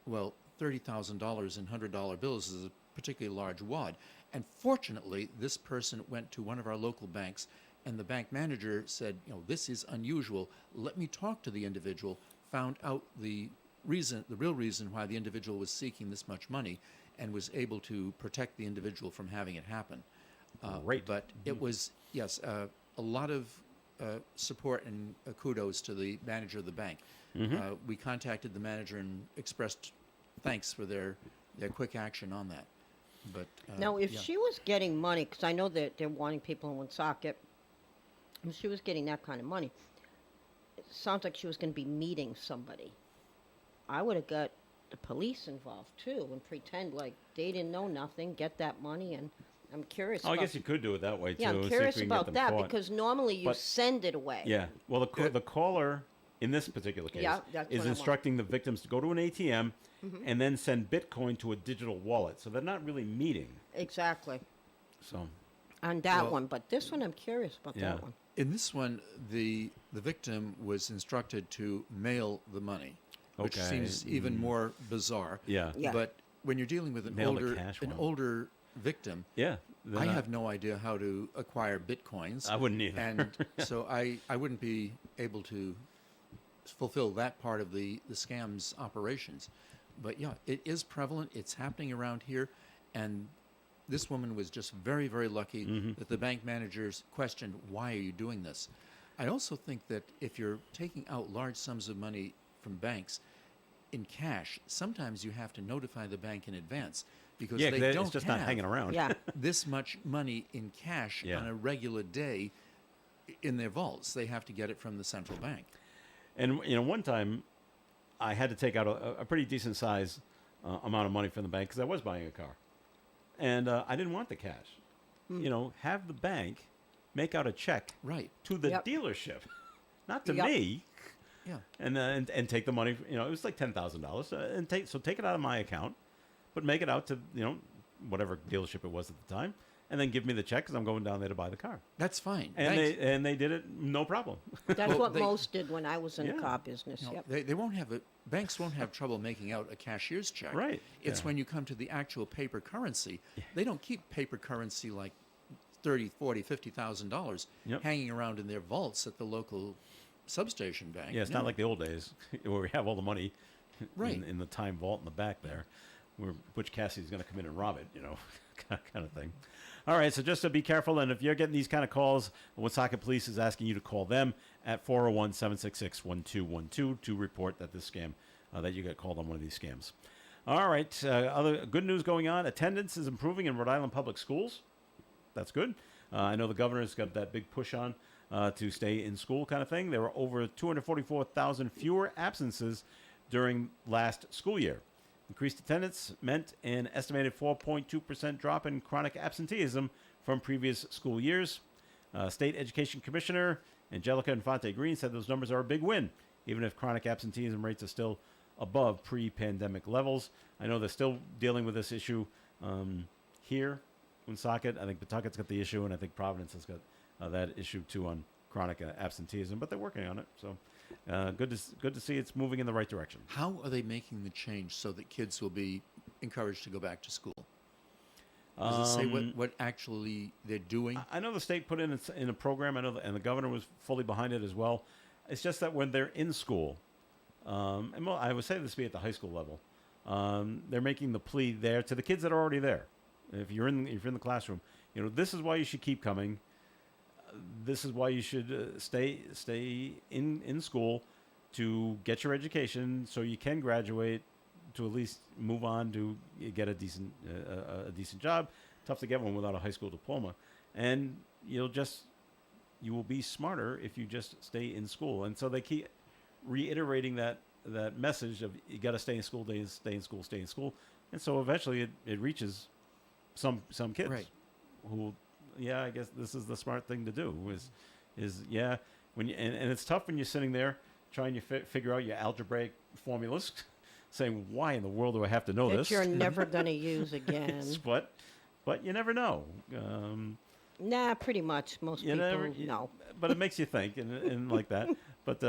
Well, $30,000 in $100 bills is a particularly large wad. And fortunately, this person went to one of our local banks, and the bank manager said, this is unusual. Let me talk to the individual, found out the real reason why the individual was seeking this much money, and was able to protect the individual from having it happen. Great. But it was, yes, a lot of support and kudos to the manager of the bank. We contacted the manager and expressed thanks for their quick action on that. But Now, if yeah. she was getting money, because I know that they're wanting people in Woonsocket, if she was getting that kind of money, it sounds like she was going to be meeting somebody. I would have got the police involved too and pretend like they didn't know nothing, get that money, and I'm curious. Oh, I about, guess you could do it that way too. yeah, I'm see if curious we can get about them that caught. because normally you But- send it away. Yeah. Well, the caller in this particular case Yeah, that's is what I want. instructing the victims to go to an ATM and then send Bitcoin to a digital wallet. So they're not really meeting. Exactly. So On that Well, one, but this one I'm curious about Yeah. that one. In this one, the victim was instructed to mail the money, which Okay. seems even more bizarre. yeah. Yeah. But when you're dealing with Mail the cash one. older victim, Yeah. they're I not- have no idea how to acquire bitcoins. I wouldn't either. And so I wouldn't be able to fulfill that part of the scam's operations. But yeah, it is prevalent. It's happening around here. And this woman was just very, very lucky that the bank managers questioned, why are you doing this? I also think that if you're taking out large sums of money from banks in cash, sometimes you have to notify the bank in advance because Yeah, they 'cause don't it's just have not hanging around. Yeah. this much money in cash Yeah. on a regular day in their vaults. They have to get it from the central bank. And one time, I had to take out a pretty decent size amount of money from the bank because I was buying a car, and I didn't want the cash. Have the bank make out a check Right. to the Yep. dealership, not to Yep. me, Yeah. and take the money. It was like $10,000, and take it out of my account, but make it out to whatever dealership it was at the time, and then give me the check because I'm going down there to buy the car. That's fine. And Banks- they did it no problem. That's Well, what they- most did when I was in the Yeah. car business. no, Yep. they won't have banks won't have trouble making out a cashier's check. Right, It's yeah. when you come to the actual paper currency. They don't keep paper currency like $30, $40, $50,000 Yep. hanging around in their vaults at the local substation bank. Yeah, it's No. not like the old days where we have all the money Right. in the time vault in the back there, where Butch Cassidy's going to come in and rob it, kind of thing. All right, so just to be careful, and if you're getting these kind of calls, Woonsocket Police is asking you to call them at 401-766-1212 to report that this scam, that you got called on one of these scams. All right, other good news going on. Attendance is improving in Rhode Island public schools. That's good. I know the governor's got that big push on to stay in school kind of thing. There were over 244,000 fewer absences during last school year. Increased attendance meant an estimated 4.2% drop in chronic absenteeism from previous school years. State Education Commissioner Angelica Infante Green said those numbers are a big win, even if chronic absenteeism rates are still above pre-pandemic levels. I know they're still dealing with this issue here in Woonsocket. I think Pawtucket's got the issue, and I think Providence has got that issue too on chronic absenteeism, but they're working on it. So good to see it's moving in the right direction. How are they making the change so that kids will be encouraged to go back to school? Does it say what actually they're doing? I know the state put in a program. I know, and the governor was fully behind it as well. It's just that when they're in school, and well, I would say this be at the high school level, they're making the plea there to the kids that are already there. If you're in the classroom, this is why you should keep coming. This is why you should stay in school to get your education, so you can graduate, to at least move on to get a decent job. Tough to get one without a high school diploma, and you will be smarter if you just stay in school. And so they keep reiterating that message of you got to stay in school, stay in school, stay in school. And so eventually it reaches some kids Right. who, I guess this is the smart thing to do is when you, and it's tough when you're sitting there trying to figure out your algebraic formulas, saying why in the world do I have to know That this? you're never going to use again. but you never know. Nah, pretty much. Most You people never, no. But it makes you think and like that. But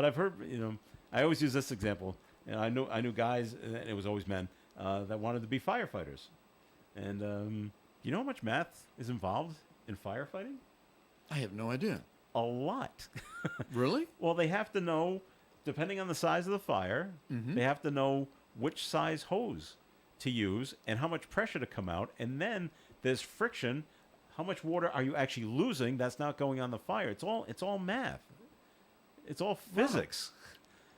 I've heard, I always use this example. And I knew guys, and it was always men, that wanted to be firefighters. And you know how much math is involved in firefighting? I have no idea. A lot. Really? Well, they have to know depending on the size of the fire, they have to know which size hose to use and how much pressure to come out. And then there's friction. How much water are you actually losing that's not going on the fire? It's all math. It's all physics.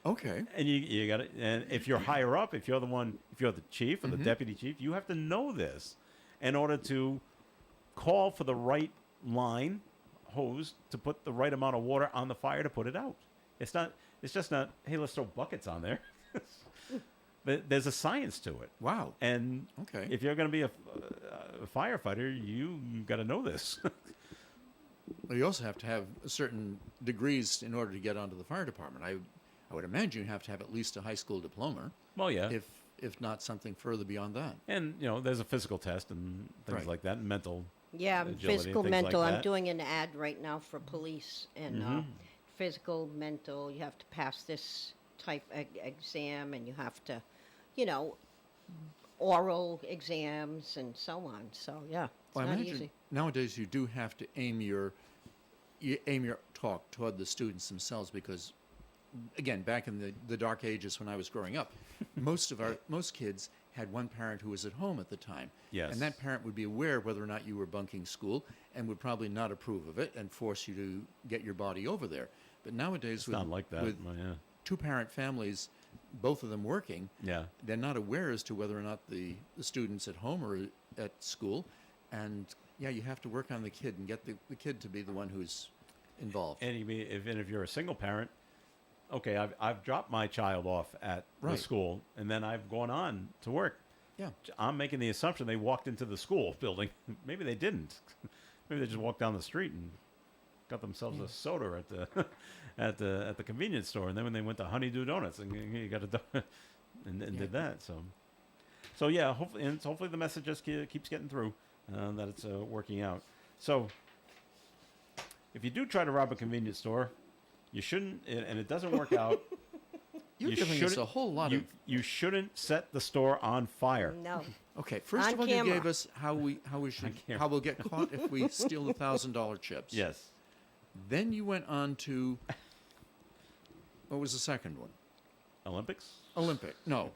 Okay. And you got to, and if you're higher up, if you're the chief or the deputy chief, you have to know this in order to call for the right line hose to put the right amount of water on the fire to put it out. It's just not, hey, let's throw buckets on there. There's a science to it. Wow. And Okay. if you're going to be a firefighter, you got to know this. Well, you also have to have certain degrees in order to get onto the fire department. I would imagine you have to have at least a high school diploma, Well, yeah. if not something further beyond that. And, there's a physical test and things Right. like that, and mental. Yeah, agility, physical, things like mental. I'm that. doing an ad right now for police, and physical, mental. You have to pass this type exam, and you have to, oral exams and so on. So yeah, it's Well, I not imagine easy. nowadays you do have to aim your talk toward the students themselves because, again, back in the dark ages when I was growing up, most kids had one parent who was at home at the time. Yes. And that parent would be aware whether or not you were bunking school and would probably not approve of it and force you to get your body over there. But nowadays, It's not like that. with Well, yeah. two-parent families, both of them working, Yeah. they're not aware as to whether or not the student's at home or at school. And, yeah, you have to work on the kid and get the kid to be the one who's involved. And if you're a single parent, okay, I've dropped my child off at the Right. school, and then I've gone on to work. Yeah. I'm making the assumption they walked into the school building. Maybe they didn't. Maybe they just walked down the street and got themselves a soda at the at the convenience store, and then when they went to Honeydew Donuts and you got a donut and did that. So yeah, hopefully the message just keeps getting through that it's working out. So if you do try to rob a convenience store, you shouldn't, and it doesn't work out. You're giving us shouldn't- a whole lot you, of... You shouldn't set the store on fire. No. Okay, first On of all, camera. you gave us how we'll get caught if we steal the $1,000 chips. Yes. Then you went on to... What was the second one? Olympics? No.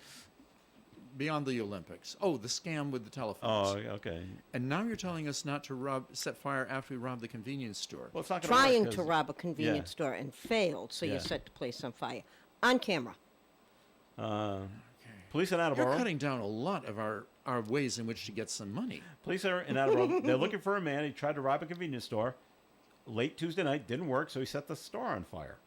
Beyond the Olympics. Oh, the scam with the Oh, telephones. okay. And now you're telling us not to set fire after we rob the convenience store. Well, it's not gonna Trying work to 'cause- rob a convenience yeah. store and failed, so Yeah. you set the place on fire on camera. Police in You're Attleboro. cutting down a lot of our ways in which to get some money. Police are in Attleboro. They're looking for a man. He tried to rob a convenience store late Tuesday night. Didn't work, so he set the store on fire,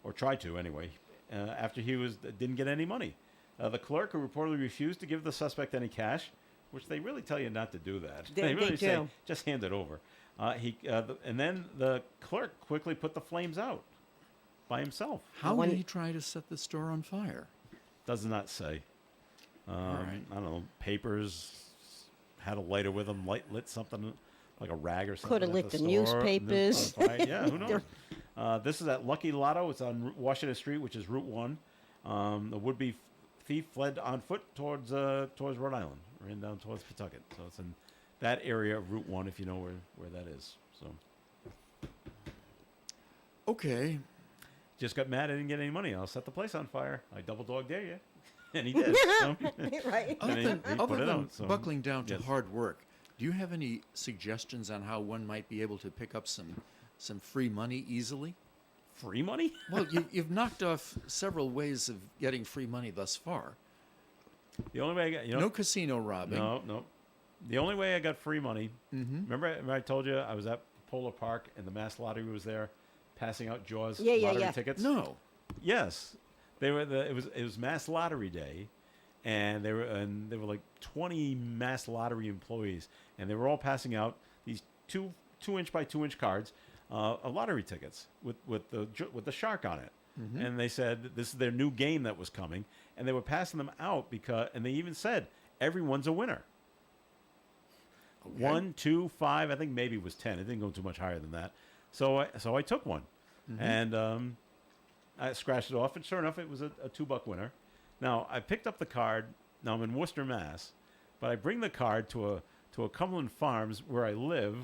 or tried to anyway. After he didn't get any money, the clerk who reportedly refused to give the suspect any cash, which they really tell you not to do that. They really say do. just hand it over. And then the clerk quickly put the flames out by himself. How When- did he try to set the store on fire? Does not say. right. I don't know. Papers, had a lighter with him, lit something like a rag or something. Coulda at lit the store, newspapers. on fire. Yeah, who knows? This is at Lucky Lotto. It's on Washington Street, which is Route 1. The would-be thief fled on foot towards Rhode Island, ran down towards Pawtucket. So it's in that area of Route 1, if you know where that is. So Okay. just got mad I didn't get any money. I'll set the place on fire. I double-dog dare you. And he did. So. Right. And he Other put it than out, so- buckling down to Yes. hard work, do you have any suggestions on how one might be able to pick up some free money easily? Free money? Well, you've knocked off several ways of getting free money thus far. The only way I got, No casino robbing. no. The only way I got free money. Remember I told you I was at Polar Park and the Mass Lottery was there, passing out Jaws lottery tickets. No. Yes, they were. It was Mass Lottery Day, and there were like 20 Mass Lottery employees, and they were all passing out these 2-inch by 2-inch cards of lottery tickets with the shark on it. And they said this is their new game that was coming, and they were passing them out and they even said everyone's a winner. Okay. 1, 2, 5, I think maybe it was 10. It didn't go too much higher than that. So I took one, and I scratched it off, and sure enough, it was a $2 winner. Now I picked up the card. Now I'm in Worcester, Mass, but I bring the card to a Cumberland Farms where I live,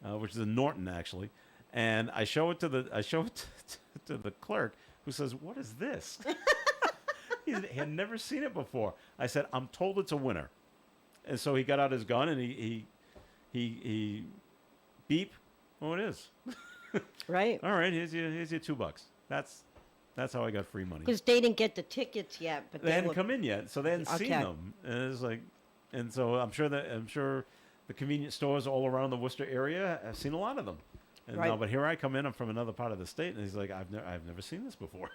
which is in Norton actually, and I show it to the clerk who says, "What is this?" He had never seen it before. I said, "I'm told it's a winner," and so he got out his gun and he beep. Oh, it is. Right. All right, here's your $2. That's how I got free money. Because they didn't get the tickets yet, but They hadn't were, come in yet, so they hadn't seen Okay. them. And it's like, and so I'm sure the convenience stores all around the Worcester area have seen a lot of them. And Right. no, but here I come in. I'm from another part of the state, and he's like, I've never seen this before.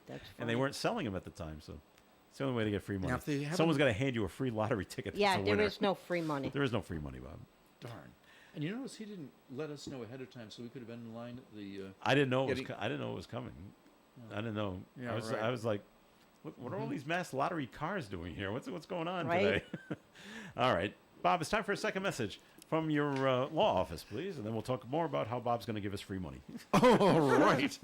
That's And they funny. weren't selling them at the time, so it's the only way to get free money. Now, if they haven't- Someone's got to hand you a free lottery ticket. That's Yeah, a there winner. is no free money. There is no free money, Bob. Darn. And you notice he didn't let us know ahead of time, so we could have been in line at the. I didn't know it was. Getting- I didn't know it was coming. I didn't know. Yeah, I was. right. I was like, what are all these mass lottery cars doing here? What's going on Right. today? All right, Bob. It's time for a second message from your law office, please, and then we'll talk more about how Bob's going to give us free money. All right.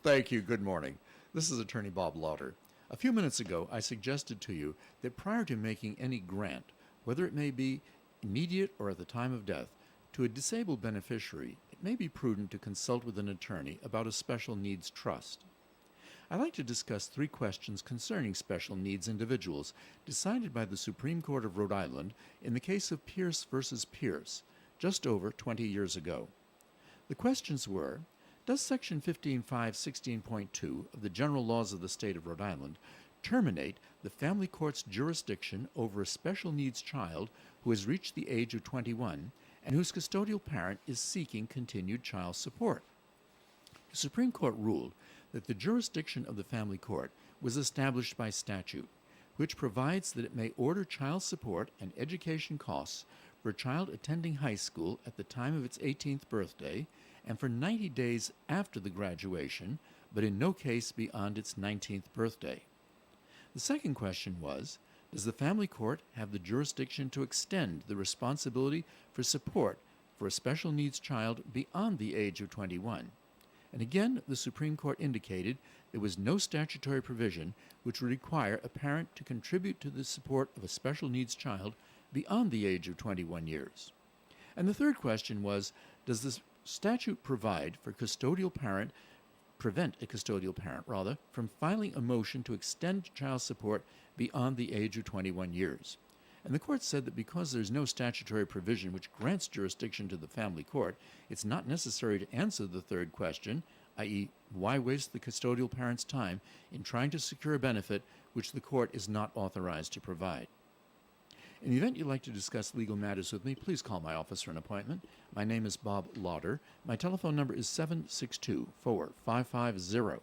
Thank you. Good morning. This is Attorney Bob Lauder. A few minutes ago, I suggested to you that prior to making any grant, whether it may be immediate or at the time of death, to a disabled beneficiary, it may be prudent to consult with an attorney about a special needs trust. I'd like to discuss 3 questions concerning special needs individuals decided by the Supreme Court of Rhode Island in the case of Pierce versus Pierce, just over 20 years ago. The questions were, does Section 15.5.16.2 of the General Laws of the State of Rhode Island terminate the family court's jurisdiction over a special needs child who has reached the age of 21 and whose custodial parent is seeking continued child support? The Supreme Court ruled that the jurisdiction of the family court was established by statute, which provides that it may order child support and education costs for a child attending high school at the time of its 18th birthday and for 90 days after the graduation, but in no case beyond its 19th birthday. The second question was, does the family court have the jurisdiction to extend the responsibility for support for a special needs child beyond the age of 21? And again, the Supreme Court indicated there was no statutory provision which would require a parent to contribute to the support of a special needs child beyond the age of 21 years. And the third question was, does the statute prevent a custodial parent from filing a motion to extend child support beyond the age of 21 years? And the court said that because there's no statutory provision which grants jurisdiction to the family court, it's not necessary to answer the third question, i.e., why waste the custodial parent's time in trying to secure a benefit which the court is not authorized to provide. In the event you'd like to discuss legal matters with me, please call my office for an appointment. My name is Bob Lauder. My telephone number is 762-4550.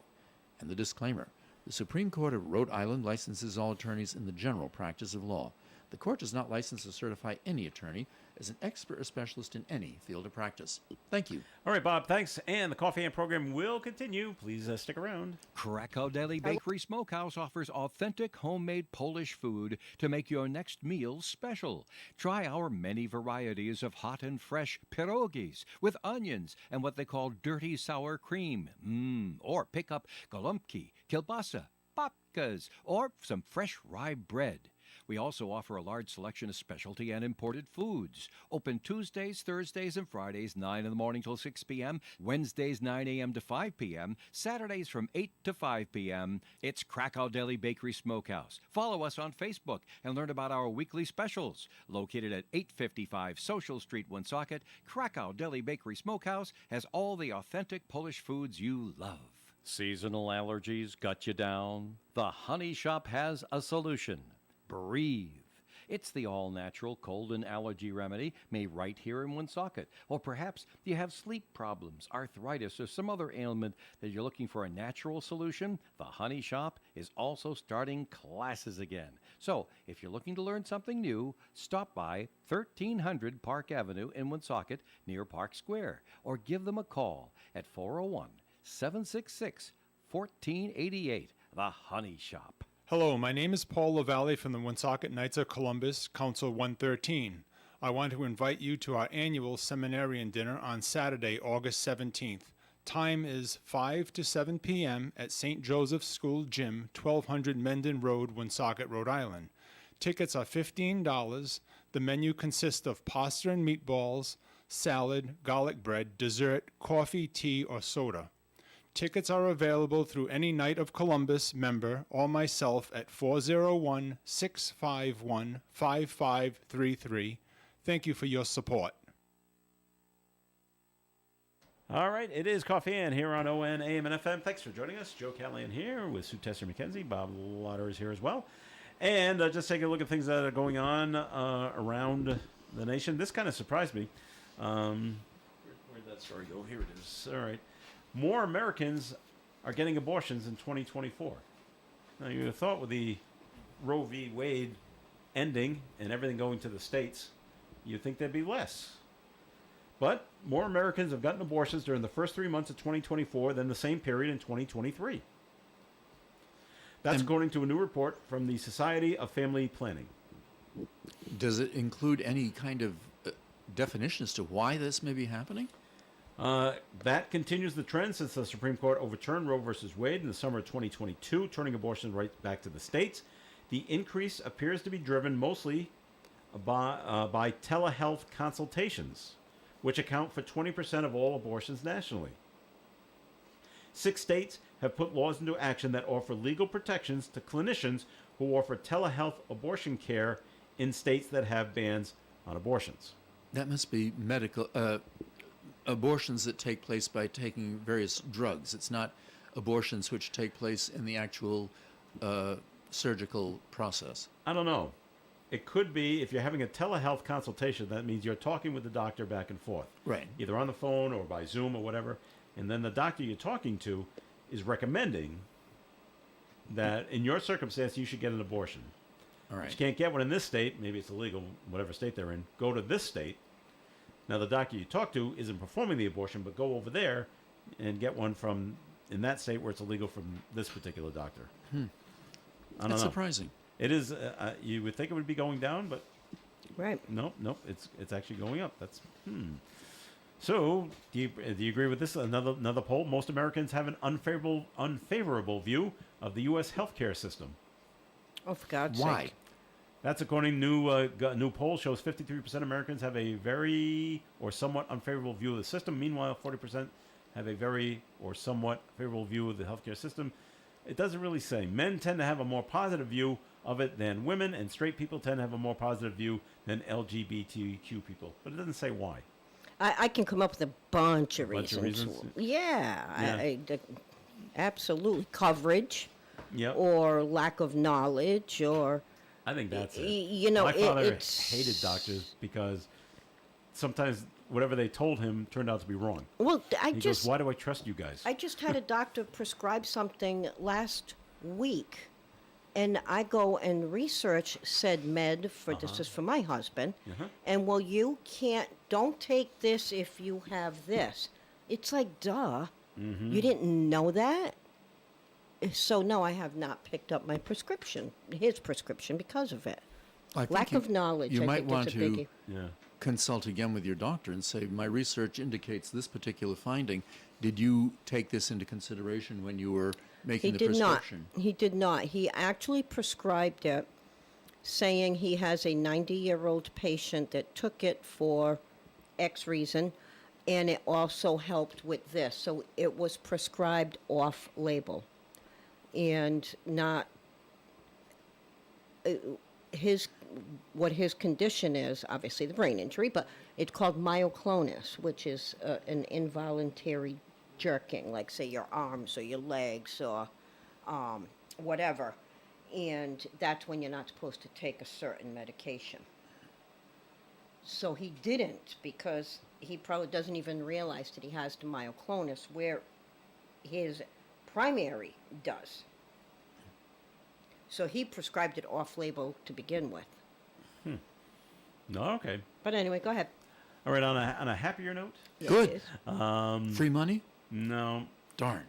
And the disclaimer, the Supreme Court of Rhode Island licenses all attorneys in the general practice of law. The court does not license or certify any attorney as an expert or specialist in any field of practice. Thank you. All right, Bob. Thanks, and the Coffee and program will continue. Please stick around. Krakow Deli Bakery Smokehouse offers authentic homemade Polish food to make your next meal special. Try our many varieties of hot and fresh pierogies with onions and what they call dirty sour cream. Or pick up gołąbki, kielbasa, babkas, or some fresh rye bread. We also offer a large selection of specialty and imported foods. Open Tuesdays, Thursdays, and Fridays, 9 in the morning till 6 p.m., Wednesdays, 9 a.m. to 5 p.m., Saturdays from 8 to 5 p.m. It's Krakow Deli Bakery Smokehouse. Follow us on Facebook and learn about our weekly specials. Located at 855 Social Street, Woonsocket, Krakow Deli Bakery Smokehouse has all the authentic Polish foods you love. Seasonal allergies got you down? The Honey Shop has a solution. Breathe. It's the all-natural cold and allergy remedy made right here in Woonsocket. Or perhaps you have sleep problems, arthritis, or some other ailment that you're looking for a natural solution. The Honey Shop is also starting classes again. So if you're looking to learn something new, stop by 1300 Park Avenue in Woonsocket near Park Square, or give them a call at 401-766-1488. The Honey Shop. Hello, my name is Paul LaValle from the Woonsocket Knights of Columbus, Council 113. I want to invite you to our annual seminarian dinner on Saturday, August 17th. Time is 5 to 7 p.m. at St. Joseph's School Gym, 1200 Mendon Road, Woonsocket, Rhode Island. Tickets are $15. The menu consists of pasta and meatballs, salad, garlic bread, dessert, coffee, tea, or soda. Tickets are available through any Night of Columbus member or myself at 401-651-5533. Thank you for your support. All right, it is Coffee and here on ON, AM, and FM. Thanks for joining us. Joe Callahan here with Sue Tesser McKenzie. Bob Lauder is here as well. And just take a look at things that are going on around the nation. This kind of surprised me. Where'd that story go? Here it is. All right. More Americans are getting abortions in 2024. Now, you would have thought with the Roe v. Wade ending and everything going to the states, you'd think there'd be less. But more Americans have gotten abortions during the first 3 months of 2024 than the same period in 2023. That's according to a new report from the Society of Family Planning. Does it include any kind of definition as to why this may be happening? That continues the trend since the Supreme Court overturned Roe v. Wade in the summer of 2022, turning abortion right back to the states. The increase appears to be driven mostly by telehealth consultations, which account for 20% of all abortions nationally. 6 states have put laws into action that offer legal protections to clinicians who offer telehealth abortion care in states that have bans on abortions. That must be medical abortions that take place by taking various drugs. It's not abortions which take place in the actual surgical process. I don't know. It could be if you're having a telehealth consultation, that means you're talking with the doctor back and forth. Right. Either on the phone or by Zoom or whatever. And then the doctor you're talking to is recommending that in your circumstance you should get an abortion. All right. If you can't get one in this state, maybe it's illegal, whatever state they're in, go to this state. Now the doctor you talk to isn't performing the abortion, but go over there and get one from in that state where it's illegal from this particular doctor. I don't That's know. surprising. It is. You would think it would be going down, but Right. nope. It's actually going up. That's So, do you agree with this? Another poll. Most Americans have an unfavorable view of the U.S. healthcare system. Oh, for God's Why? sake. That's according to new poll shows 53% of Americans have a very or somewhat unfavorable view of the system. Meanwhile, 40% have a very or somewhat favorable view of the healthcare system. It doesn't really say. Men tend to have a more positive view of it than women, and straight people tend to have a more positive view than LGBTQ people. But it doesn't say why. I can come up with a bunch of Bunch of reasons. reasons? Yeah. Absolutely. Coverage Yep. or lack of knowledge or... I think that's it. You know, my father it's... hated doctors because sometimes whatever they told him turned out to be wrong. Well, He goes, "Why do I trust you guys?" I just had a doctor prescribe something last week, and I go and research said med for this is for my husband, and well, don't take this if you have this. It's like, duh, you didn't know that. So no, I have not picked up my prescription, his prescription, because of it. I think Lack of knowledge. You I might think want it's a to biggie. Yeah. consult again with your doctor and say, my research indicates this particular finding. Did you take this into consideration when you were making the prescription? He did not. He actually prescribed it, saying he has a 90-year-old patient that took it for X reason, and it also helped with this. So it was prescribed off-label, and not what his condition is, obviously the brain injury, but it's called myoclonus, which is an involuntary jerking, like say your arms or your legs or whatever. And that's when you're not supposed to take a certain medication. So he didn't, because he probably doesn't even realize that he has the myoclonus, where his primary does. So he prescribed it off-label to begin with. No, okay. But anyway, go ahead. All right. On a happier note, Good. Yes. Free money? no, Darn.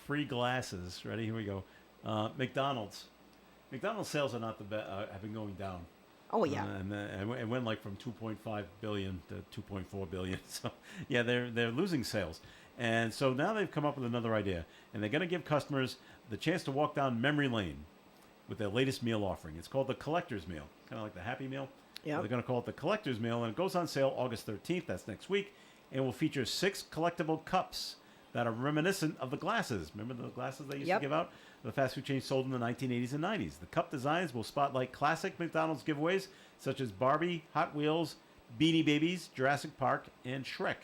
free glasses. Ready? Here we go. McDonald's sales are not the best. Have been going down. Oh, yeah. And it went like from 2.5 billion to 2.4 billion. So yeah, they're losing sales. And so now they've come up with another idea, and they're going to give customers the chance to walk down memory lane with their latest meal offering. It's called the Collector's Meal, kind of like the Happy Meal. Yep. They're going to call it the Collector's Meal, and it goes on sale August 13th. That's next week, and will feature 6 collectible cups that are reminiscent of the glasses. Remember the glasses they used Yep. to give out? The fast food chain sold in the 1980s and 90s. The cup designs will spotlight classic McDonald's giveaways such as Barbie, Hot Wheels, Beanie Babies, Jurassic Park, and Shrek.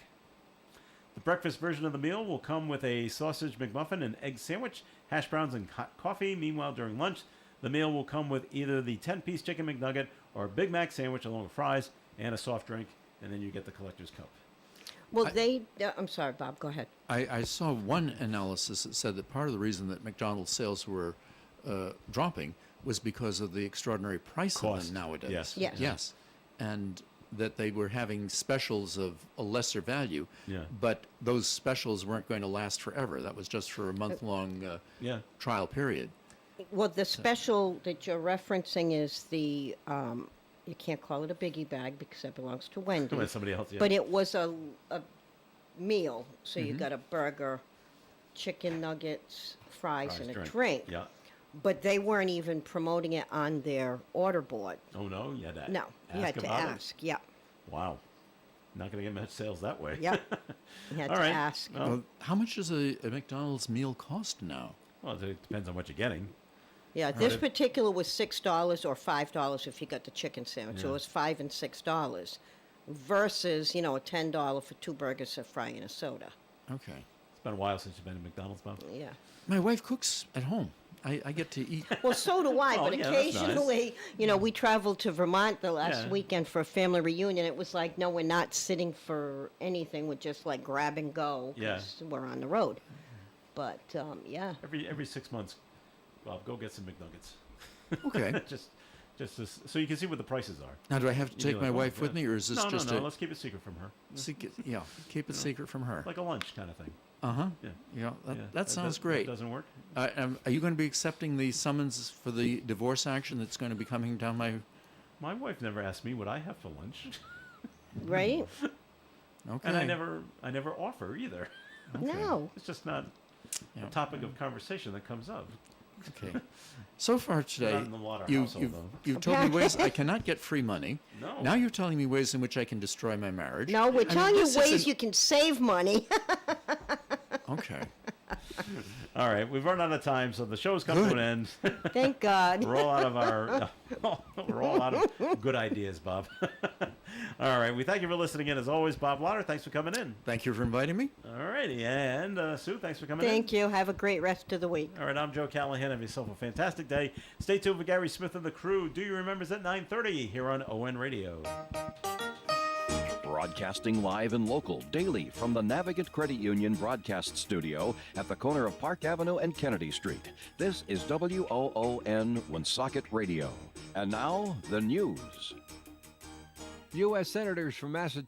The breakfast version of the meal will come with a sausage McMuffin and egg sandwich, hash browns, and hot coffee. Meanwhile, during lunch, the meal will come with either the 10-piece chicken McNugget or a Big Mac sandwich along with fries and a soft drink, and then you get the collector's cup. Well, I'm sorry, Bob, go ahead. I saw one analysis that said that part of the reason that McDonald's sales were dropping was because of the extraordinary price of Cost. them nowadays. Yes. Yes. Yes. And that they were having specials of a lesser value. Yeah. But those specials weren't going to last forever. That was just for a month-long Yeah. trial period. Well, the special that you're referencing is the, you can't call it a biggie bag because that belongs to Wendy. With somebody else, yeah. But it was a meal. So you got a burger, chicken nuggets, fries, and a drink. Yeah. But they weren't even promoting it on their order board. Oh, no? You had to No, you had to about it? ask. Yeah, Wow. Not going to get much sales that way. yeah. You had All to right. ask. Well, Well, how much does a McDonald's meal cost now? well, it depends on what you're getting. Yeah, this particular was $6 or $5 if you got the chicken sandwich. So it was $5 and $6 versus, a $10 for 2 burgers, a fry, and a soda. Okay. It's been a while since you've been in McDonald's, Bob. Yeah. My wife cooks at home. I get to eat. Well, so do I, Oh, but yeah, that's nice. occasionally, we traveled to Vermont the last Yeah. weekend for a family reunion. It was like, no, we're not sitting for anything. We're just like grab and go Yeah. 'cause we're on the road. But, yeah. Every 6 months, Bob, go get some McNuggets. Okay. So you can see what the prices are. Now, do I have to You'd be take like, my "Oh, wife with yeah." me, or is this No, just no, a... no. Let's keep it secret from her. Yeah, keep it secret from her. Like a lunch kind of thing. Uh-huh. Yeah. Yeah, Yeah. that sounds That great. doesn't work? Are you going to be accepting the summons for the divorce action that's going to be coming down my... My wife never asked me what I have for lunch. Right? Okay. And I never offer either. No. It's just not Yeah. a topic of conversation that comes up. Okay. So far today, Not in the Lauder you, household, you've, though. you've told me ways I cannot get free money. No. Now you're telling me ways in which I can destroy my marriage. No, we're I mean, telling you this ways isn't- you can save money. Okay. All right, we've run out of time, so the show's come to an end. Thank God. We're all out of our we're all out of good ideas, Bob. All right, we thank you for listening in as always, Bob Lauder. Thanks for coming in. Thank you for inviting me. All righty, and Sue, thanks for coming in. Thank you. Have a great rest of the week. All right, I'm Joe Callahan. Have yourself a fantastic day. Stay tuned for Gary Smith and the crew. Do you remember at 9:30 here on ON Radio. Broadcasting live and local daily from the Navigant Credit Union broadcast studio at the corner of Park Avenue and Kennedy Street. This is WOON Woonsocket Radio. And now, the news. U.S. senators from Massachusetts